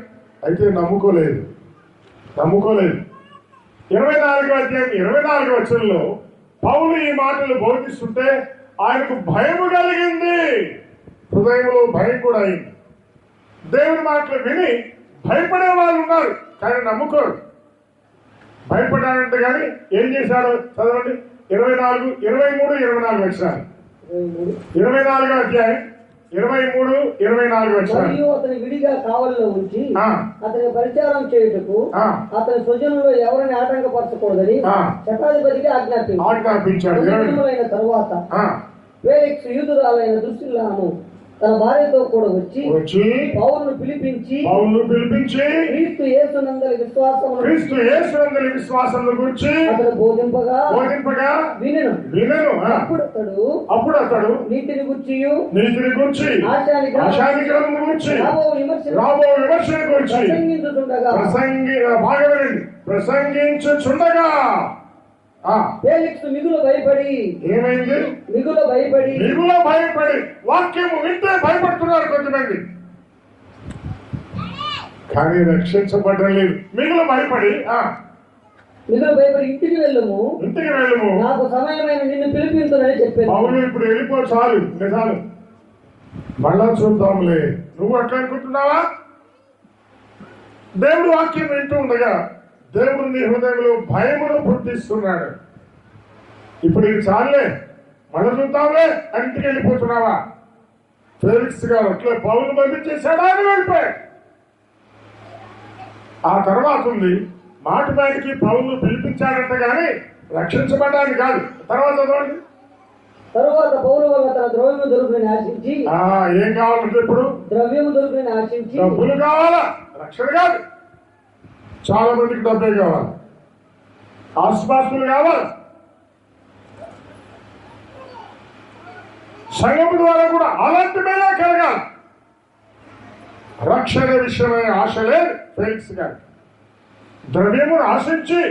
అయితే నమ్ముకోలేదు. 24వ అధ్యాయం 24వ వచనంలో పౌలు ఈ మాటలు బోధిస్తుంటే ఆయనకు భయము కలిగింది. హృదయంలో భయం కూడా అయింది. దేవుని మాటలు విని భయపడే వాళ్ళు ఉన్నారు, కానీ నమ్ముకోరు. భయపడ్డాడంటే కానీ ఏం చేశాడు? చదవండి. 23, 24 వచనాలు. 24వ అధ్యాయం 23, 24 వచనాలు. మరియు అతని విడిగా కావలిలో ఉంచి అతని పరిచారం చేయుటకు అతని స్వజనులో ఎవరిని ఆటంకపరచకూడదని శతాధిపతికి ఆజ్ఞాపించాడు. తరువాత ఫేలిక్స్ యూదురాలైన దుష్టులను తన భార్యతో కూడా వచ్చి పౌలును పిలిపించి క్రీస్తు యేసునందలి విశ్వాసమును గురించి అతడు బోధింపగా వినెను. అప్పుడు అతడు నీతిని గురించి ఆశానిగ్రహమును గురించి రాబో విమర్శను గురించి ప్రసంగించుచుండగా ఫేలిక్స్ మిగులు భయపడి ఏమైంది? మిగులు భయపడి వాక్యము వింటే భయపడుతున్నారు కొంతమంది, కానీ రక్షించబడడం లేదు. మిగులు భయపడి ఇంటికి వెళ్ళము, నాకు సమయమైన నిన్ను పిలిపించునని చెప్పాను. అవును, ఇప్పుడు వెళ్ళిపో, చాలు, మళ్ళా చూద్దాంలే. నువ్వు అట్లా అనుకుంటున్నావా? దేవుడు వాక్యం వింటూ ఉండగా దేవుడు నీ హృదయంలో భయమును పుట్టిస్తున్నాడు. ఇప్పుడు ఇది చాలే, మళ్ళీ చూద్దాంలే అని ఇంటికి వెళ్ళిపోతున్నావా? ఫేలిక్స్ గారు అట్లే పౌలు పంపించేశాడా అని వెళ్ళిపోయాడు. ఆ తర్వాత ఉంది, మాటి బయటికి పౌలు పిలిపించాడంట, కానీ రక్షించబడ్డానికి కాదు. తర్వాత పౌలు వల్ల తన ద్రవ్యము దొరుకుని ఆశించి ఏం కావాలంటే ఇప్పుడు ద్రవ్యము దొరుకుని ఆశించి డబ్బులు కావాలా, రక్షణ కాదు. చాలా మందికి డబ్బే కావాలి, ఆస్తిపాస్తులు కావాలి. సంఘం ద్వారా కూడా అలాంటి మేలే కలగాలి. రక్షణ విషయమైన ఆశ లేదు ఫేలిక్స్ గారు. ద్రవ్యమును ఆశించి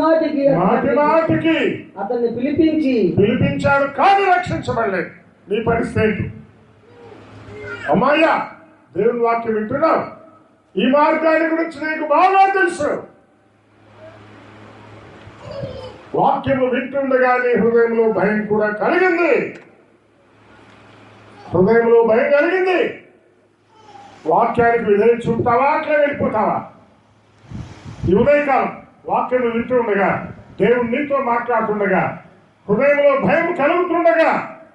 మాటి మాటికి అతన్ని పిలిపించాడు, కానీ రక్షించబడలేదు. నీ పరిస్థితి ఏంటి? అమ్మాయ్యా, దేవుని వాక్యం వింటున్నావు, ఈ మార్గాన్ని గురించి నీకు బాగా తెలుసు. వాక్యము వింటుండగా నీ హృదయంలో భయం కూడా కలిగింది. వాక్యానికి విధేయించుంటావా, అట్లా వెళ్ళిపోతావా? ఈ ఉదయకాలం వాక్యం వింటూ ఉండగా, దేవుడు నీతో మాట్లాడుతుండగా, హృదయంలో భయం కలుగుతుండగా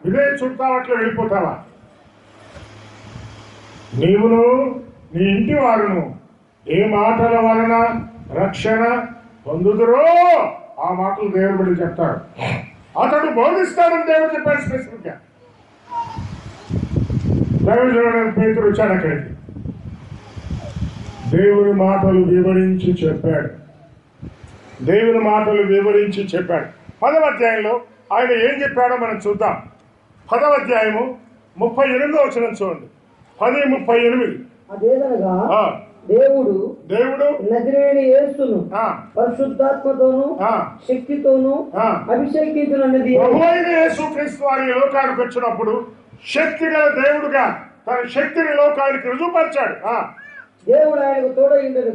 విధేయించుంటావా, అట్లా వెళ్ళిపోతావా? నీవును నీ ఇంటి వారును ఏ మాటల వలన రక్షణ పొందుదురో ఆ మాటలు దేవుడు బిడ్డ చెప్తాడు. అతడు బోధిస్తాడని దేవుడు చెప్పాడు. స్పెసిఫిక్ గా దైవజనుడైన పేతురు వచ్చాడు అక్కడికి. దేవుని మాటలు వివరించి చెప్పాడు. 10వ అధ్యాయంలో ఆయన ఏం చెప్పాడో మనం చూద్దాం. 10వ అధ్యాయము 38వ వచనం చూడండి. 10:38. అదేదనగా దేవుడు నజరేయుని యేసును పరిశుద్ధాత్మతోను శక్తితోను అభిషేకించునన్నది. ప్రభువైన యేసుక్రీస్తు వారి లోకానికి వచ్చినప్పుడు శక్తి గల దేవుడుగా తన శక్తిని లోకానికి రుజువుపరిచాడు. దేవుడు ఆయనకు తోడైండను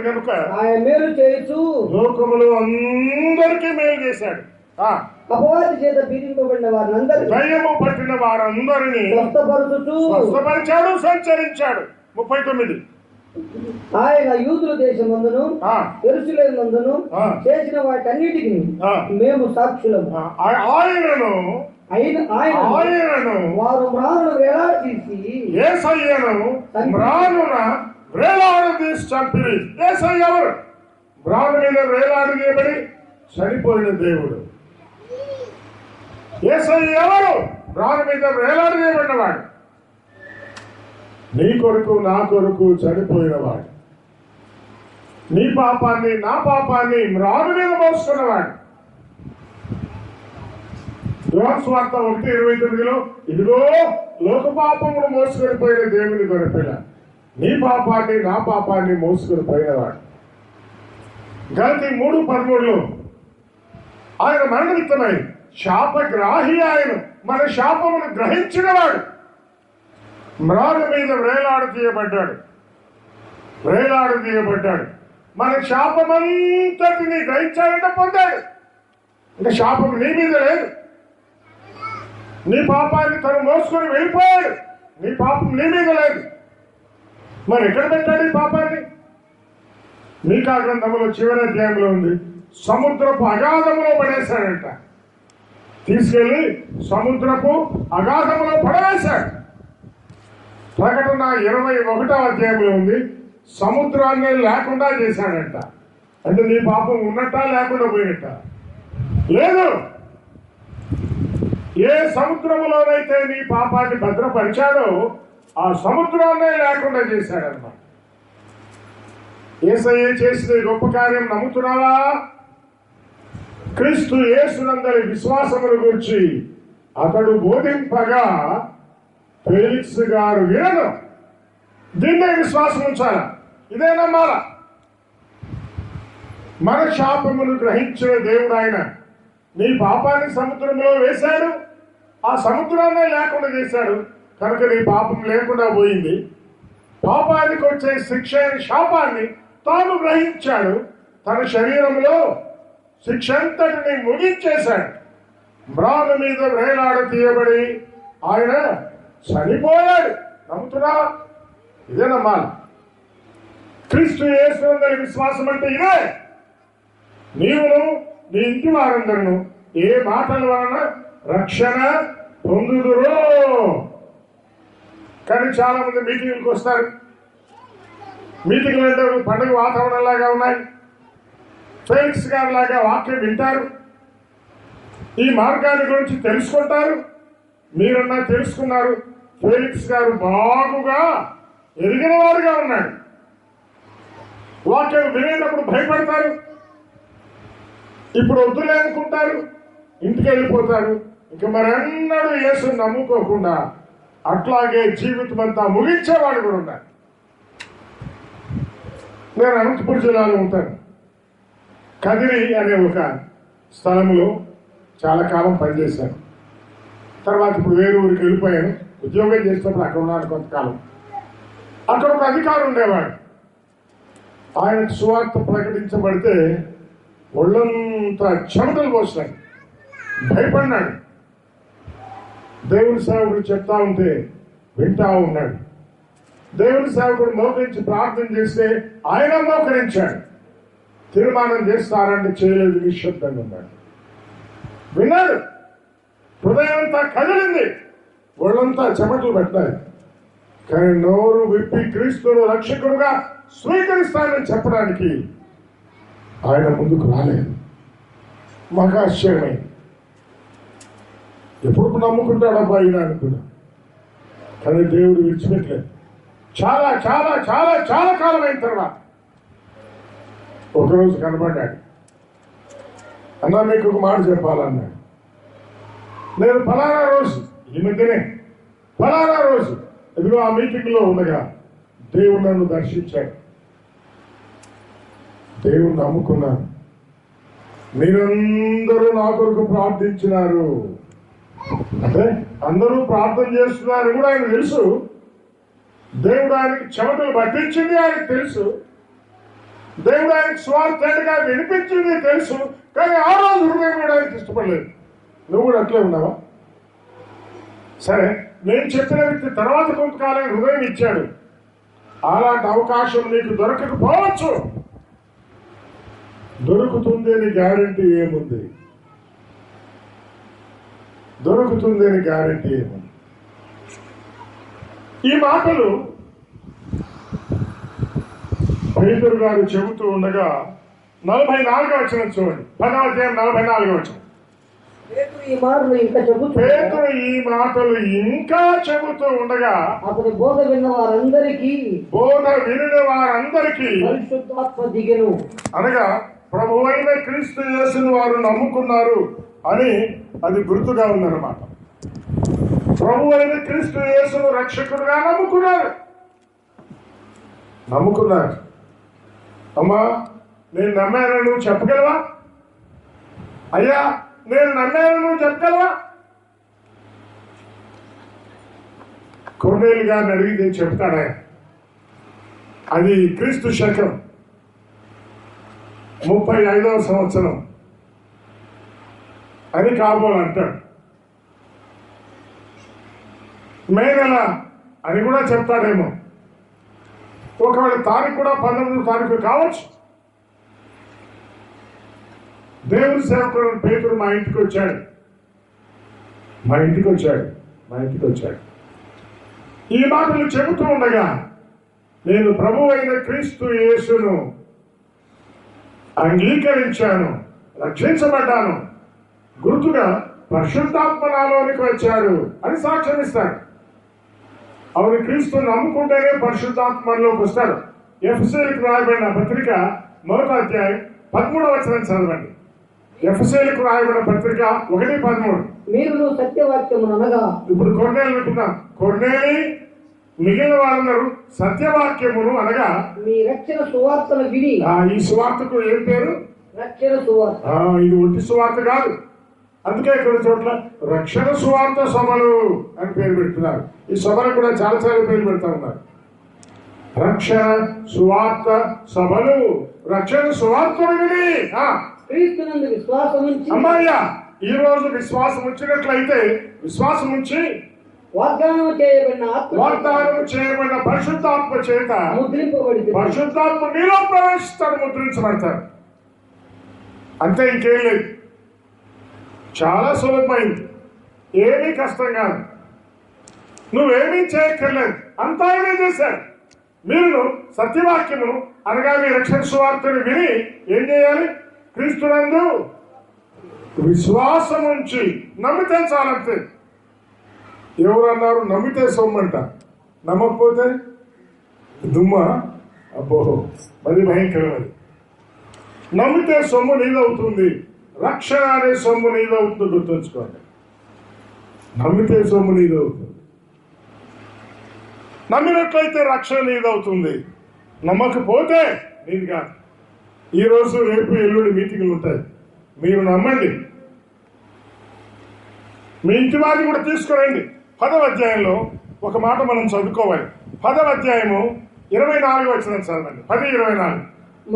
కనుక ఆయన మేలు చేయొచ్చు, లోకములు అందరికీ మేలు చేశాడు. అపవాది చేత పీడింపబడిన వారందరినీ, దయ్యము పట్టిన వారందరినీ స్వస్థపరిచాడు, సంచరించాడు. 39. ఆయన యూదుల దేశమందును యెరూషలేమునందును చేసిన వాటన్నిటికీ మేము సాక్షులము. ఆయనను వారు మ్రానును వేలాడదీసి యేసయ్యను మ్రానున వేలాడదీసి చంపిరి. యేసయ్య ఎవరు? మ్రాను మీద వేలాడదీయబడి చనిపోయిన దేవుడు. యేసయ్య ఎవరు? రాను మీద వేలాడదీయబడినవాడు, నీ కొరకు నా కొరకు చనిపోయినవాడు, నీ పాపాన్ని నా పాపాన్ని రాను మీద మోసుకున్నవాడు. యోహాను సువార్త 1:29 ఇదిగో లోక పాపమును మోసుకొని పోయిన దేవుని గొర్రెపిల్ల, నీ పాపాన్ని నా పాపాన్ని మోసుకొని పోయినవాడు. గలతీ 3:13 ఆయన మరణిత్తమై శాపగ్రాహి, ఆయన మన శాపమును గ్రహించినవాడు, మ్రాను మీద వేలాడ తీయబడ్డాడు. మన శాపమంతటిని గ్రహించాలంటే పొందాడు. ఇంకా శాపం నీ మీద లేదు. నీ పాపాన్ని తను మోసుకొని వెళ్ళిపోయాడు. నీ పాపం నీ మీద లేదు. మరి ఎక్కడ పెట్టాడు ఈ పాపాన్ని? మీకా గ్రంథంలో చివరి అధ్యాయంలో ఉంది, సముద్రపు అగాధములో పడేశాడంట. తీసుకెళ్లి సముద్రపు అగాధములో పడవేశాడు. ప్రకటన 21వ అధ్యాయంలో ఉంది, సముద్రాన్ని లేకుండా చేశాడంట. అంటే నీ పాపం ఉన్నట్టా లేకుండా పోయినట్ట? లేదు. ఏ సముద్రములోనైతే నీ పాపాన్ని భద్రపరిచాడో ఆ సముద్రాన్నే లేకుండా చేశాడన్నమాట. యేసయ్య చేసిన గొప్ప కార్యం నమ్ముతున్నావా? క్రీస్తు యేసునందరి విశ్వాసముల గురించి అతడు బోధింపగా ఫేలిక్స్ గారు వినను. దీన్నే విశ్వాసం ఉంచాలా? ఇదే నమ్మాలా? మన శాపమును గ్రహించిన దేవుడు ఆయన నీ పాపాన్ని సముద్రంలో వేశాడు, ఆ సముద్రాన్నే లేకుండా చేశాడు. కనుక నీ పాపం లేకుండా పోయింది. పాపానికి వచ్చే శిక్ష శాపాన్ని తాను గ్రహించాడు. తన శరీరంలో శిక్ష అంతటిని ముగించేశాడు. మ్రాను మీద వేలాడ తీయబడి ఆయన చనిపోయాడు. నమ్ముతున్నా? ఇదే నమ్మాలి. క్రీస్తు యేసునందరి విశ్వాసం అంటే ఇదే. నీవును నీ ఇంటి వారందరూ ఏ మాటల వలన రక్షణ పొందుదురో. కానీ చాలా మంది మీటింగ్లకు వస్తారు. మీటింగ్లు అంటే పండుగ వాతావరణం లాగా ఉన్నాయి. ఫేలిక్స్ గారి లాగా వాక్యం వింటారు, ఈ మార్గాన్ని గురించి తెలుసుకుంటారు. మీరన్నా తెలుసుకున్నారు. ఫేలిక్స్ గారు బాగుగా ఎరిగిన వారుగా ఉన్నాడు. వాక్యం వినేటప్పుడు భయపడతారు. ఇప్పుడు వద్దులే అనుకుంటారు, ఇంటికి వెళ్ళిపోతారు. ఇంక మరెన్నడూ యేసు నమ్ముకోకుండా అట్లాగే జీవితం అంతా ముగించేవాడు కూడా ఉన్నారు. నేను అనంతపురం జిల్లాలో ఉంటాను. కదిరి అనే ఒక స్థలంలో చాలా కాలం పనిచేశాను. తర్వాత ఇప్పుడు వేరే ఊరికి వెళ్ళిపోయాను. ఉద్యోగం చేసినప్పుడు అక్కడ ఉన్నాను కొంతకాలం. అక్కడ ఒక అధికారి ఉండేవాడు. ఆయనకు సువార్త ప్రకటించబడితే ఒళ్ళంతా చెమటలు పోస్తాడు. భయపడినాడు. దేవుని సేవకుడు చెప్తా ఉంటే వింటా ఉన్నాడు. దేవుని సేవకుడు మోకరించి ప్రార్థన చేస్తే ఆయన మోకరించాడు. తీర్మానం చేస్తారంటే చేయలేదు, నిశ్శబ్దంగా ఉన్నాడు. విన్నాడు. హృదయం అంతా కదిలింది, ఒళ్ళంతా చెమటలు పెట్టాలి. కానీ నోరు విప్పి క్రీస్తును రక్షకుడుగా స్వీకరిస్తానని చెప్పడానికి ఆయన ముందుకు రాలేదు. మాకు ఆశ్చర్యమైంది. ఎప్పుడు నమ్ముకుంటాడబ్బా ఆయన అనుకున్నా. కానీ దేవుడు విడిచిపెట్టలేదు. చాలా చాలా చాలా చాలా కాలం అయిన తర్వాత ఒకరోజు కనబడ్డాడు. అన్నా మీకు ఒక మాట చెప్పాలన్నాడు. నేను ఫలానా రోజు, ఈ మధ్యనే ఫలానా రోజు ఇదిగో ఆ మీటింగ్ లో ఉండగా దేవుడు నన్ను దర్శించాడు. దేవుణ్ణి నమ్ముకున్నాను. మీరందరూ నా కొరకు ప్రార్థించినారు. అంటే అందరూ ప్రార్థన చేస్తున్నారు కూడా ఆయన తెలుసు. దేవుడు ఆయనకి చెమటలు పట్టించింది ఆయనకు తెలుసు. దేవుడు ఆయనకు స్వార్థంగా వినిపించింది తెలుసు. కానీ ఆ రోజు హృదయం కూడా ఆయనకి ఇష్టపడలేదు. నువ్వు కూడా అట్లే ఉన్నావా? సరే, నేను చెప్పిన వ్యక్తి తర్వాత కొంతకాలం హృదయం ఇచ్చాడు. అలాంటి అవకాశం నీకు దొరకకపోవచ్చు. దొరుకుతుంది అని గ్యారంటీ ఏముంది? దొరుకుతుంది అని గ్యారంటీ ఏముంది? ఈ మాటలు పేతురు గారు చెబుతూ ఉండగా 44వ వచనం చూడండి. 10వ అధ్యాయం 44వ వచనం. ఈ మాటలు ఇంకా పేతురు ఈ మాటలు ఇంకా చెబుతూ ఉండగా అతని బోధ విన్న వారందరికీ పరిశుద్ధాత్మ దిగెను. అనగా ప్రభువైన క్రీస్తు యేసును వారు నమ్ముకున్నారు అని అది గుర్తుగా ఉందన్నమాట. ప్రభువైన క్రీస్తు యేసును రక్షకుడుగా నమ్ముకున్నారు. అమ్మా, నేను నమ్మాను, నువ్వు చెప్పగలవా? అయ్యా, నేను నమ్మాను, నువ్వు చెప్పగలవా? కొర్నేలు గారిని అడిగితే చెప్తాడా? అది క్రీస్తు శకం 35వ సంవత్సరం అని కాబోలంటాడు. మే నెల అని కూడా చెప్తాడేమో. ఒకవేళ తారీఖు కూడా 19వ తారీఖు కావచ్చు. దేవుని సేవకుడు పేతురు మా ఇంటికి వచ్చాడు. ఈ మాటలు చెబుతూ ఉండగా నేను ప్రభువైన క్రీస్తు యేసును అంగీకరించాను, రక్షించబడ్డాను, గుర్తుగా పరిశుద్ధాత్మ నాలోనికి వచ్చాడు అని సాక్ష్యం ఇస్తాడు. అవును, క్రీస్తు నమ్ముకుంటేనే పరిశుద్ధాత్మలోకి వస్తాడు. ఎఫెసీయులకు రాయబడిన పత్రిక 1వ అధ్యాయం 13వ వచనం చదవండి. ఎఫెసీయులకు రాయబడిన పత్రిక 1:13. మీరు సత్యవాక్యమును అనగా, ఇప్పుడు కొర్నేలు అనుకున్నాం, కొర్నేలి మిగిలిన వాళ్ళందరూ సత్యవాక్యమును అనగా మీ రక్షణ సువార్తను విని. ఈ సువార్తకు ఏం పేరు? రక్షణ సువార్త. ఇది ఒట్టి సువార్త కాదు. అందుకే కొన్ని చోట్ల రక్షణ సువార్త సభలు అని పేరు పెడుతున్నారు. ఈ సభలు కూడా చాలా పేర్లు పెడతా ఉన్నారు. రక్షణ సువార్త సభలు, రక్షణ సువార్తను విని క్రీస్తునందు విశ్వాసం ఉంచి. అమ్మాయ్యా, ఈ రోజు విశ్వాసం ఉంచినట్లయితే విశ్వాసం ఉంచి వాగ్దానం చేయబడిన పరిశుద్ధాత్మ చేత ముద్రింపబడింది. పరిశుద్ధాత్మ నీలో ప్రవేశిస్తాడు, ముద్రించబడతాడు. అంతే, ఇంకేం లేదు. చాలా సులభమైంది, ఏమీ కష్టం కాదు. నువ్వేమీ చేయక్కర్లేదు, అంతా ఆయనే చేశాడు. మీరు సత్యవాక్యమును అనగా మీ రక్షణ సువార్తను విని ఏం చేయాలి? క్రీస్తునందు విశ్వాసం ఉంచి నమ్మితే చాలంతే. ఎవరన్నారు నమ్మితే సొమ్మంట, నమ్మకపోతే దుమ్మ. అబ్బో, అది భయంకరం. అది నమ్మితే సొమ్ము నీదవుతుంది, రక్షణ అనే సొమ్ము నీదవుతుంది. గుర్తుంచుకోండి, నమ్మితే సొమ్ము నీదవుతుంది. నమ్మినట్లయితే రక్షణ నీదవుతుంది, నమ్మకపోతే నీది కాదు. ఈరోజు రేపు ఎల్లుండి మీటింగ్లు ఉంటాయి, మీరు నమ్మండి. మీ ఇంటి వారిని కూడా తీసుకురండి. 10వ అధ్యాయంలో ఒక మాట మనం చదువుకోవాలి. 10వ అధ్యాయము 24వ వచనం చదవండి. 10:24.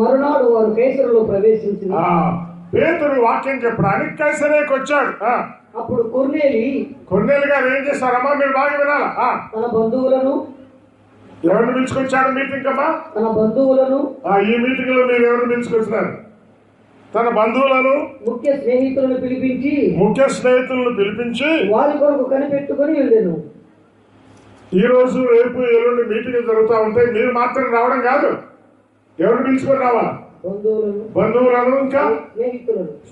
మరునాడు వారు కైసరులో ప్రవేశించి పేతురు వాక్యం చెప్పడానికి కైసరేకి వచ్చాడు. అప్పుడు కొర్నేలి గారు ఏం చేశారమ్మా? మీరు బాగా వినాలా? తన బంధువులను. ఎవరిని పిలుచుకొచ్చాడు మీటింగ్ అమ్మా? తన బంధువులను. ఈ మీటింగ్ లో మీరు ఎవరిని పిలుచుకొచ్చినారు? తన బంధువులను, ముఖ్య స్నేహితులను పిలిపించి వారి కొరకు కనిపెట్టుకుని వెళ్ళాను. ఈ రోజు రేపు ఎల్లుండి మీటింగ్ జరుగుతూ ఉంటాయి. మీరు మాత్రం రావడం కాదు, ఎవరిని పిలుచుకొని రావాలా? బంధువులను, ఇంకా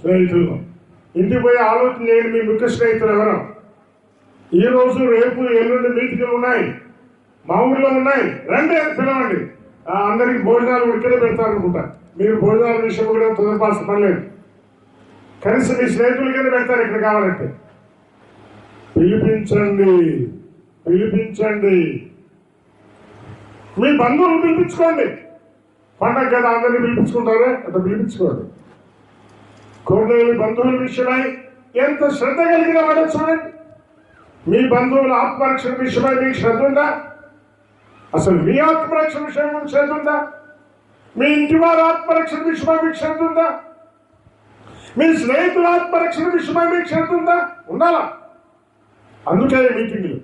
స్నేహితులను. ఇంటికి పోయి ఆలోచన చేయండి, మీ ముఖ్య స్నేహితులు ఎవరు? ఈ రోజు రేపు ఎల్లుండి మీటింగ్లు ఉన్నాయి, మా ఊర్లో ఉన్నాయి, రండి అని పిలవండి. అందరికి భోజనాలు ఇక్కడే పెడతారనుకుంటా. మీరు భోజనాల విషయం కూడా తొందరపాల్సిన పని లేదు. కనీసం మీ స్నేహితులకైనా పెడతారు ఇక్కడ కావాలంటే. పిలిపించండి. మీ బంధువులు పిలిపించుకోండి. పండగ కదా అందరినీ పిలిపించుకుంటారే, అట్లా పిలిపించుకోండి. కొన్నేళ్ళు బంధువుల విషయమై ఎంత శ్రద్ధ కలిగిన వాడో చూడండి. మీ బంధువుల ఆత్మరక్షణ విషయమై మీకు శ్రద్ధ ఉందా? అసలు మీ ఆత్మరక్షణ విషయం శ్రద్ధ ఉందా? మీ ఇంటి వారి ఆత్మరక్షణ విషయమై మీకు శ్రద్ధ ఉందా? మీ స్నేహితుల ఆత్మరక్షణ విషయమై మీకు శ్రద్ధ ఉందా? ఉండాలా? అందుకే మీటింగ్లు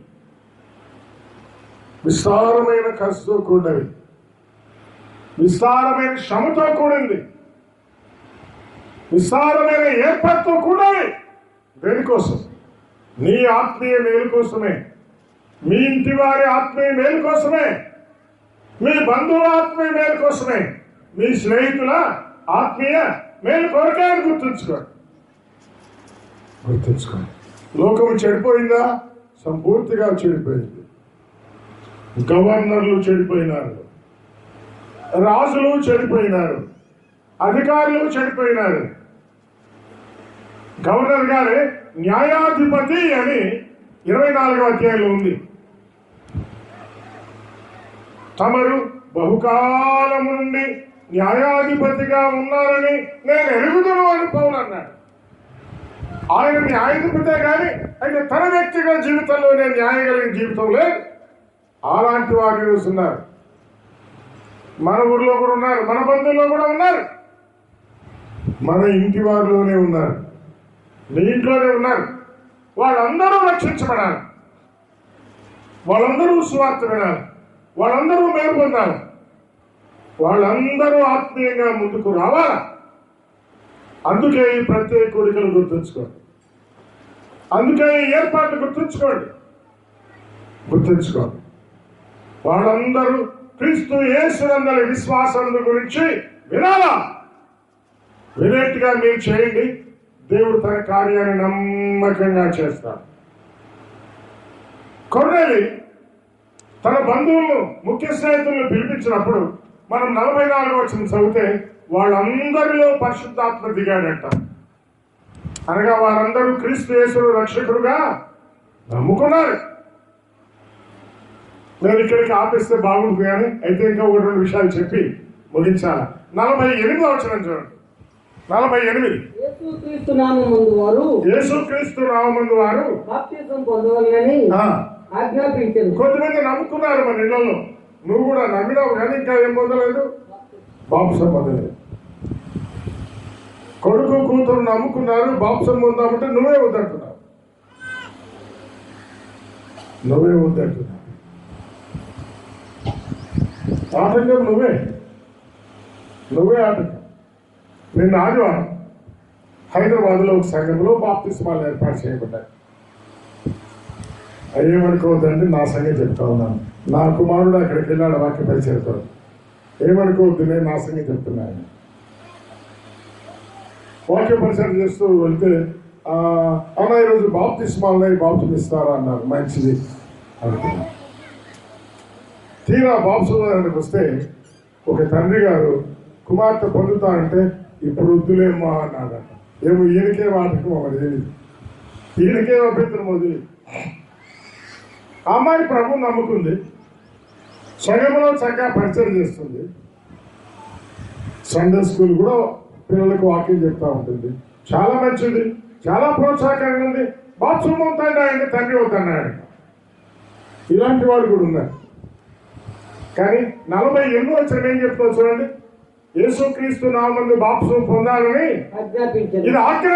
విస్తారమైన ఖర్చుతో కూడినవి, విస్తారమైన శ్రమతో కూడింది, విస్తారమైన ఏర్పాటుతో కూడాలి. దేనికోసం? నీ ఆత్మీయ మేలు కోసమే, మీ ఇంటి వారి ఆత్మీయ మేలు కోసమే, మీ బంధువుల ఆత్మీయ మేలు కోసమే, మీ స్నేహితుల ఆత్మీయ మేలు కొరకే అని గుర్తుంచుకోండి. గుర్తుంచుకోండి. లోకము చెడిపోయిందా? సంపూర్తిగా చెడిపోయింది. గవర్నర్లు చెడిపోయినారు, రాజులు చెడిపోయినారు, అధికారులు చెడిపోయినారు. గవర్నర్ గారే న్యాయాధిపతి అని 24వ అధ్యాయంలో ఉంది. తమరు బహుకాలము నుండి న్యాయాధిపతిగా ఉన్నారని నేను ఎరుగుదును అని పౌలు అన్నాడు. ఆయన న్యాయాధిపతే కానీ అయితే తన వ్యక్తిగత జీవితంలోనే న్యాయం కలిగిన జీవితం లేదు. అలాంటి వారు ఈరోజు ఉన్నారు. మన ఊర్లో కూడా ఉన్నారు, మన బంధువుల్లో కూడా ఉన్నారు, మన ఇంటి వారిలోనే ఉన్నారు, మీ ఇంట్లోనే ఉన్నారు. వాళ్ళందరూ రక్షించబడాలి, వాళ్ళందరూ సువార్త వినాలి, వాళ్ళందరూ మేలు పొందాలి, వాళ్ళందరూ ఆత్మీయంగా ముందుకు రావాలి. అందుకే ఈ ప్రత్యేక కోరికలు గుర్తుంచుకోండి, అందుకే ఈ ఏర్పాట్లు గుర్తుంచుకోండి. వాళ్ళందరూ క్రీస్తు యేసునందలి విశ్వాసం గురించి వినాలా. వినేట్టుగా మీరు చేయండి, దేవుడు తన కార్యాన్ని నమ్మకంగా చేస్తాడు. కొర్నేలి తన బంధువులను, ముఖ్య స్నేహితులను పిలిపించినప్పుడు మనం 44వ వచనం చదివితే వాళ్ళందరిలో పరిశుద్ధాత్మ దిగాడట. అనగా వారందరూ క్రీస్తు యేసును రక్షకుడుగా నమ్ముకున్నారు. నేను ఇక్కడికి ఆపిస్తే బాగుంటుంది కానీ అయితే ఇంకా 1-2 విషయాలు చెప్పి ముగించాల. 48వ వచనం చూడండి. 48 యేసుక్రీస్తు నామమందు వారు బాప్తిసం పొందవాలని ఆజ్ఞాపించారు. కొద్దిమంది నమ్ముకున్నారు మన ఇళ్లలో. నువ్వు కూడా నమ్మినావు కానీ ఇంకా ఏం పొందలేదు, బాప్సం పొందలేదు. కొడుకు కూతురు నమ్ముకున్నారు, బాప్సం పొందామంటే నువ్వే వద్దంటున్నావు. ఆటంకం నువ్వే ఆటంకం. నిన్న ఆదివారం హైదరాబాద్లో ఒక సంఘంలో బాప్తిస్మాలు ఏర్పాటు చేయబడ్డాయి. ఏమనుకోవద్దండి, నా సంగతి చెప్తా ఉన్నాను. నా కుమారుడు అక్కడికి వెళ్ళాడు వాక్య పరిచయంతో. ఏమనుకోవద్దు, నేను నా సంగతి చెప్తున్నాను. వాక్య పరిచయం చేస్తూ వెళ్తే అన్న ఈరోజు బాప్తిస్మాలని బాప్సం ఇస్తారా అన్నారు. మంచిది అనుకున్నా. తీరా బాప్సంకి వస్తే ఒక తండ్రి గారు కుమార్తె పొందుతానంటే ఇప్పుడు వద్దులేమ్మా అన్నాడట. ఏమో ఈయనకే వాటకం అవ్వదు, ఈయనకే అభ్యంతరం వదిలి. అమ్మాయి ప్రభు నమ్ముకుంది, సంఘంలో చక్కగా పరిచయం చేస్తుంది, సండే స్కూల్ కూడా పిల్లలకు వాక్యం చెప్తా ఉంటుంది. చాలా మంచిది, చాలా ప్రోత్సాహకరంగా ఉంది. బాప్సం అవుతాడు ఆయన తండ్రి అవుతున్నాడు. ఇలాంటి వాడు కూడా ఉన్నారు. కానీ 48వ వచనం ఏం చెప్తావు చూడండి. యేసుక్రీస్తు నామమున బాప్సం పొందాలని ఆజ్ఞాపించారు. ఇది ఆజ్ఞ,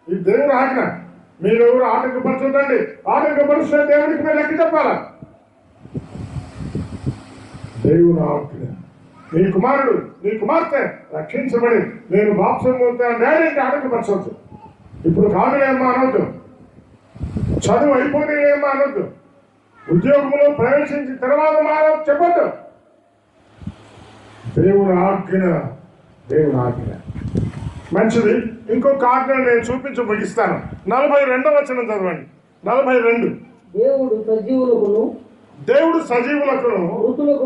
ఇది దేవుని ఆజ్ఞ. మీరెవరు ఆటంకపరచండి. ఆటంకపరిస్తే దేవుడికి మీరు లెక్క చెప్పాలా. దేవుని ఆజ్ఞ. నీ కుమారుడు, నీ కుమార్తె రక్షించబడి నేను బాప్సం పొందుతాను డాడీ ఆటంకపరచవచ్చు. ఇప్పుడు కాదులేమ్మా అనొద్దు, చదువు అయిపోయిలేమ్మా అనొద్దు, ఉద్యోగంలో ప్రవేశించిన తర్వాత మానవ చెప్పొద్దు. దేవుని ఆజ్ఞ. మంచిది. ఇంకొక ఆజ్ఞ నేను చూపించి ముగిస్తాను. 42వ వచనం చదవండి. 42. దేవుడు సజీవులకును మృతులకు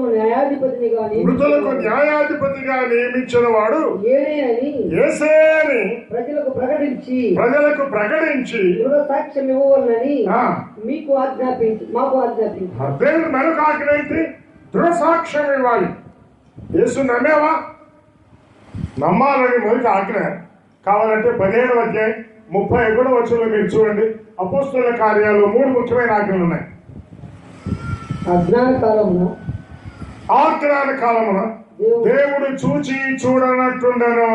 న్యాయాధిపతిగా నియమించిన వాడు యేసే అని ప్రజలకు ప్రకటించి సాక్ష్యం ఇవ్వాలని మాకు ఆజ్ఞాపించి. దేవుడు మరొక ఆజ్ఞ ఏంటి? దృఢ సాక్ష్యం ఇవ్వాలి. యేసు నమ్మేవా? నమ్మాలని మొదటి ఆజ్ఞ. కావాలంటే 17వ అధ్యాయం 31వ వచనంలో మీరు చూడండి. అపోస్తలుల కార్యాలు 3 ముఖ్యమైన ఆజ్ఞలు ఉన్నాయి. ఆజ్ఞాన కాలమున దేవుడు చూచి చూడనట్టుండను.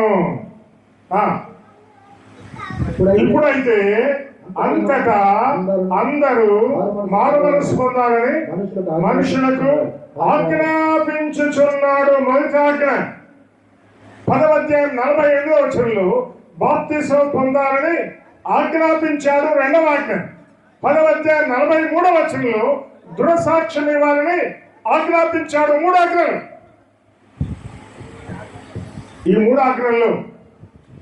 ఇప్పుడైతే అంతటా అందరూ మారుమనసు పొందాలని మనుషులకు ఆజ్ఞాపించుచున్నాడు. మొదటి ఆజ్ఞ. 10వ అధ్యాయం 48వ వచనంలో బాప్తిసం పొందాలని ఆజ్ఞాపించాడు. 2వ ఆజ్ఞ. 10వ అధ్యాయం 43వ వచనంలో దృఢ సాక్ష్యం ఇవ్వాలని ఆజ్ఞాపించాడు. 3 ఆజ్ఞలు. ఈ 3 ఆజ్ఞల్లో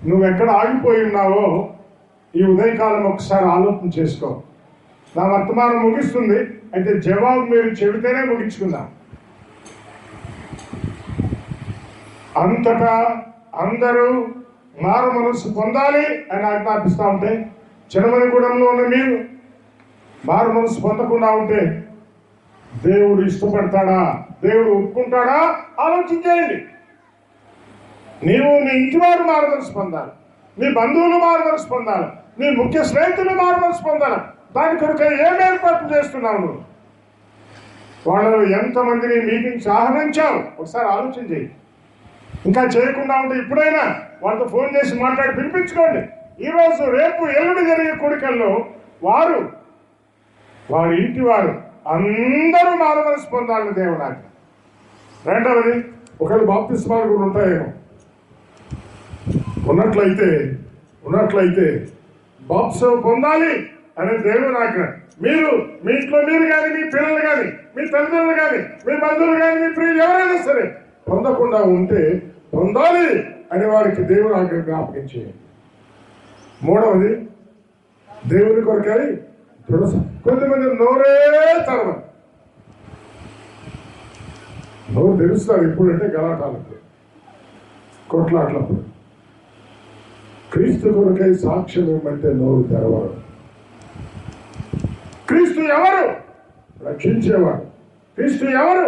నువ్వెక్కడ ఆగిపోయి ఉన్నావో ఈ ఉదయకాలం ఒకసారి ఆలోచన చేసుకో. నా వర్తమానం ముగిస్తుంది, అయితే జవాబు మీరు చెబితేనే ముగించుకుందాం. అంతటా అందరూ మారు మనసు పొందాలి అని ఆజ్ఞాపిస్తా ఉంటే, చినమనిగూడెంలో ఉన్న మీరు మారు మనసు పొందకుండా ఉంటే దేవుడు ఇష్టపడతాడా? దేవుడు ఒప్పుకుంటాడా? ఆలోచించేయండి. నీవు నీ ఇంటి వారు మారు మనసు పొందాలి, నీ బంధువులు మారు మనసు పొందాలి, నీ ముఖ్య స్నేహితులు మారు మనసు పొందాలి. దాని కొరకు ఏం ఏర్పాట్లు చేస్తున్నావు నువ్వు? వాళ్ళలో ఎంతమందిని మీటింగ్స్ ఆహ్వానించావు ఒకసారి ఆలోచన చేయి. ఇంకా చేయకుండా ఉంటే ఇప్పుడైనా వాళ్ళతో ఫోన్ చేసి మాట్లాడి పిలిపించుకోండి. ఈరోజు రేపు ఎల్లుండి జరిగే కూడికల్లో వారి ఇంటి వారు అందరూ మారు మనసు పొందాలని దేవుడు ఆజ్ఞ. రెండవది, ఒకళ్ళు బాప్తిస్మాలు కూడా ఉంటాయేమో. ఉన్నట్లయితే బాప్తిస్మం పొందాలి అనే దేవుడు ఆజ్ఞ. మీరు మీ ఇంట్లో మీరు కానీ, మీ పిల్లలు కానీ, మీ తల్లిదండ్రులు కానీ, మీ బంధువులు కానీ, మీ ప్రియులు ఎవరైనా సరే పొందకుండా ఉంటే పొందాలి అని వారికి దేవుడు ఆజ్ఞ జ్ఞాపకం చేయండి. మూడవది, దేవుని కొరకై కొంతమంది నోరే తెరవరు. నోరు తెరుస్తారు ఎప్పుడంటే గలాటాలకు, కొట్లాట్లప్పుడు. క్రీస్తు కొరకై సాక్ష్యం ఏమంటే నోరు తెరవరు. క్రీస్తు ఎవరు? రక్షించేవాడు. క్రీస్తు ఎవరు?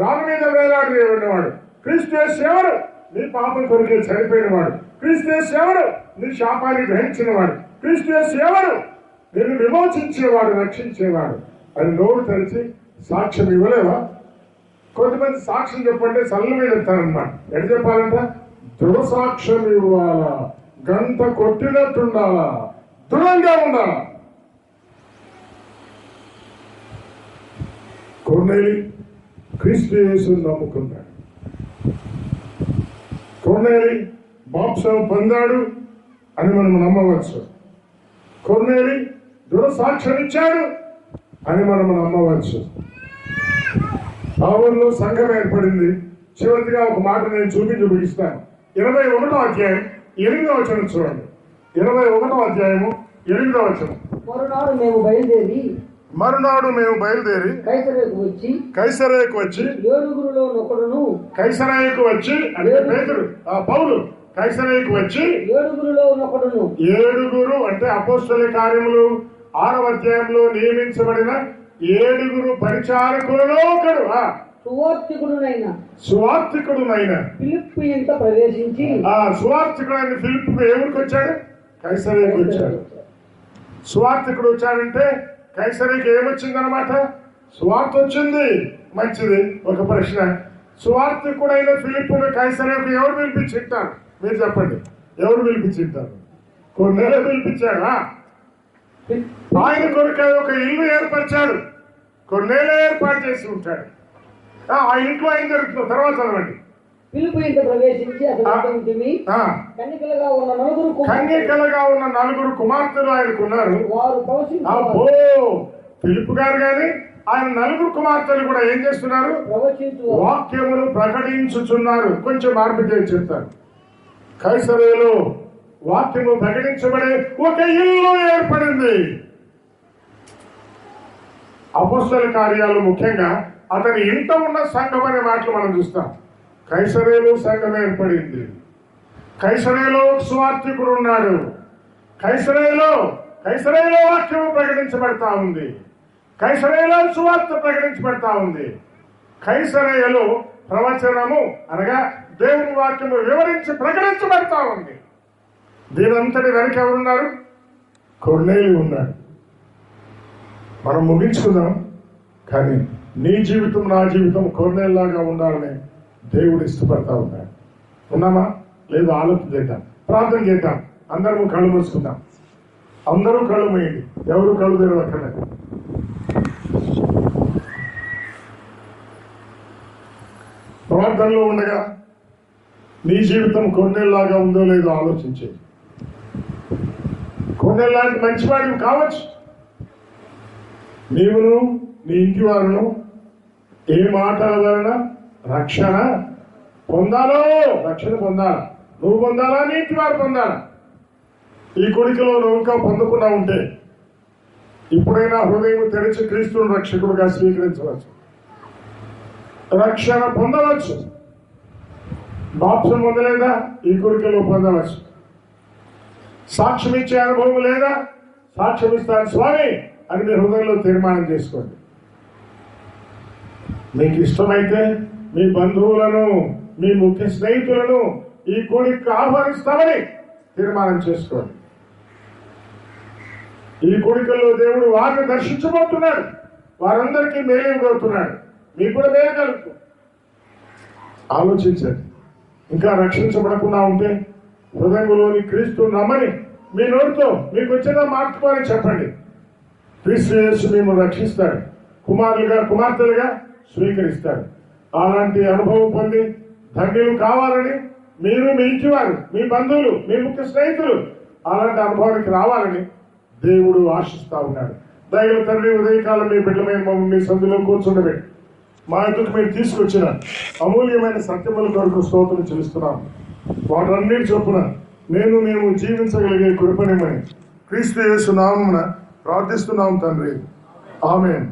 రాను మీద వేలాడేవాడు. క్రీస్తు ఎవరు? నీ పాపం కొరకే చనిపోయినవాడు. క్రీస్తు ఎవరు? నీ శాపాన్ని గ్రహించినవాడు. క్రీస్తు ఎవరు? నిన్ను విమోచించేవాడు, రక్షించేవాడు అని నోరు తెరిచి సాక్ష్యం ఇవ్వలేవా? కొంతమంది సాక్ష్యం చెప్పంటే సల్లు మీద చెప్తారనమాట. ఎటు చెప్పాలంట? దృఢ సాక్ష్యం ఇవ్వాలా, గంట కొట్టినట్టుండాలా, దృఢంగా ఉండాలా. కొర్నేలి క్రీస్తు యేసును నమ్ముకున్నాడు. కొర్నేలి బాప్తిస్మం పొందాడు అని మనం నమ్మవచ్చు. కొర్నేలి దృఢ సాక్ష్యం ఇచ్చాడు అని మనం నమ్మవచ్చు. ఆ ఊరిలో సంఘం ఏర్పడింది. చివరిగా ఒక మాట నేను చూపించి ముగిస్తాను. 21వ అధ్యాయం 8వ వచనం చూడండి. 21వ అధ్యాయము 8వ వచనం. మరునాడు మేము బయలుదేరి కైసరేకు వచ్చి కైసరేకు వచ్చి అంటే పేతురు, పౌలు కైసరేకు వచ్చి ఏడుగురు అంటే అపోస్తల కార్యములు 6వ అధ్యాయంలో నియమించబడిన 7 పరిచారకులలో ఒకడు, సువార్తికుడునైన ఫిలిప్పు ఇంట ప్రవేశించి, సువార్తికుడైన ఫిలిప్పు ఎవరికి వచ్చాడు? కైసరేకు వచ్చాడు. సువార్తికుడు వచ్చాడంటే కైసరేకి ఏమొచ్చిందనమాట? సువార్త వచ్చింది. మంచిది. ఒక ప్రశ్న, సువార్తికుడైన ఫిలిప్పును కైసరేకు ఎవరు పిలిపించింటారు? మీరు చెప్పండి, ఎవరు పిలిపించింటారు? కొన్నేళ్ళు పిలిపించాడా? ఆయన కొరకు ఒక ఇల్లు ఏర్పరిచాడు, కొన్నేళ్ళు ఏర్పాటు చేసి ఉంటాడు. ఆ ఇంట్లో ఏం జరుగుతుందో తర్వాత చదవండి. ఫిలిప్పు ఇంట ప్రవేశించి కన్యకలుగా ఉన్న 4 కుమార్తెలు ఆయనకున్నారు. అబ్బో, ఫిలిప్పు గారు గాని ఆయన 4 కుమార్తెలు కూడా ఏం చేస్తున్నారు? వాక్యములు ప్రకటించుచున్నారు. కొంచెం మార్పు చేసి చెప్తారు. కైసరేలో వాక్యము ప్రకటించబడే ఒక ఇల్లు ఏర్పడింది. అపోస్తల కార్యాలు ముఖ్యంగా అతని ఇంట ఉన్న సంఘం అనే మాటలు మనం చూస్తాం. కైసరేలో సంఘం ఏర్పడింది. కైసరేలో సువార్తికుడు ఉన్నాడు. కైసరేలో వాక్యము ప్రకటించబడతా ఉంది. కైసరేలో సువార్త ప్రకటించబడతా ఉంది. కైసరేలో ప్రవచనము అనగా దేవుని వాక్యము వివరించి ప్రకటించబడతా ఉంది. దీనంతటి వెనక ఎవరున్నారు? కొర్నేలి ఉన్నాడు. మనం ముగించుకుందాం. కానీ నీ జీవితం నా జీవితం కొర్నేలిలాగా ఉండాలని దేవుడు ఇష్టపడతా ఉన్నాడు. ఉన్నామా? లేదు, ఆలోచన చేద్దాం, ప్రార్థన చేద్దాం. అందరము కళ్ళు మూసుకుందాం. అందరూ కళ్ళు మూయండి. ఎవరు కళ్ళు తెరవక్కర్లేదు. ప్రార్థనలో ఉండగా నీ జీవితం కొన్నేళ్ళలాగా ఉందో లేదో ఆలోచించే. కొన్నేళ్ళలాంటి మంచివాడివి కావచ్చు. నీవును నీ ఇంటి వారును ఏ మాటల వలన రక్షణ పొందాలా? నువ్వు పొందాలా? నీ ఇంటి వారు పొందాలా? ఈ కోరికలో నువ్వు ఇంకా పొందకుండా ఉంటే ఇప్పుడైనా హృదయం తెరిచి క్రీస్తుని రక్షకుడుగా స్వీకరించవచ్చు, రక్షణ పొందవచ్చు. బాప్సం పొందలేదా? ఈ కోరికలో పొందవచ్చు. సాక్ష్యం ఇచ్చే అనుభవం లేదా? సాక్ష్యం ఇస్తాను స్వామి అని మీ హృదయంలో తీర్మానం చేసుకోండి. మీకు ఇష్టమైతే మీ బంధువులను, మీ ముఖ్య స్నేహితులను ఈ కోరిక ఆహ్వానిస్తామని తీర్మానం చేసుకోండి. ఈ కోరికల్లో దేవుడు వారిని దర్శించబోతున్నాడు, వారందరికీ మేలు ఇవ్వబోతున్నాడు, మీకు కూడా మేలు కలుగుతుంది. ఆలోచించండి. ఇంకా రక్షించబడకుండా ఉంటే హృదయంలోని క్రీస్తు నమ్మని మీ నోటితో మీకు వచ్చిన మార్చుకోవాలని చెప్పండి. క్రీస్తు యేసు మేము రక్షిస్తాడు, కుమారులుగా కుమార్తెలుగా స్వీకరిస్తాడు. అలాంటి అనుభవం పొంది ధన్యులు కావాలని మీరు, మీ ఇంటి వారు, మీ బంధువులు, మీ ముఖ్య స్నేహితులు అలాంటి అనుభవానికి రావాలని దేవుడు ఆశిస్తా ఉన్నాడు. దయగల తండ్రి, ఉదయకాలం మీ బిడ్డలమైన మమ్మల్ని మీ సందులో కూర్చుండబెట్టి మా ఎదుకు మీరు తీసుకొచ్చిన అమూల్యమైన సత్యముల కొరకు స్తోత్రం చెల్లిస్తున్నాం. వాటన్నిటి చొప్పున మేము జీవించగలిగే కృపనిమని క్రీస్తు యేసు నామమున ప్రార్థిస్తున్నాం తండ్రి. ఆమేన్.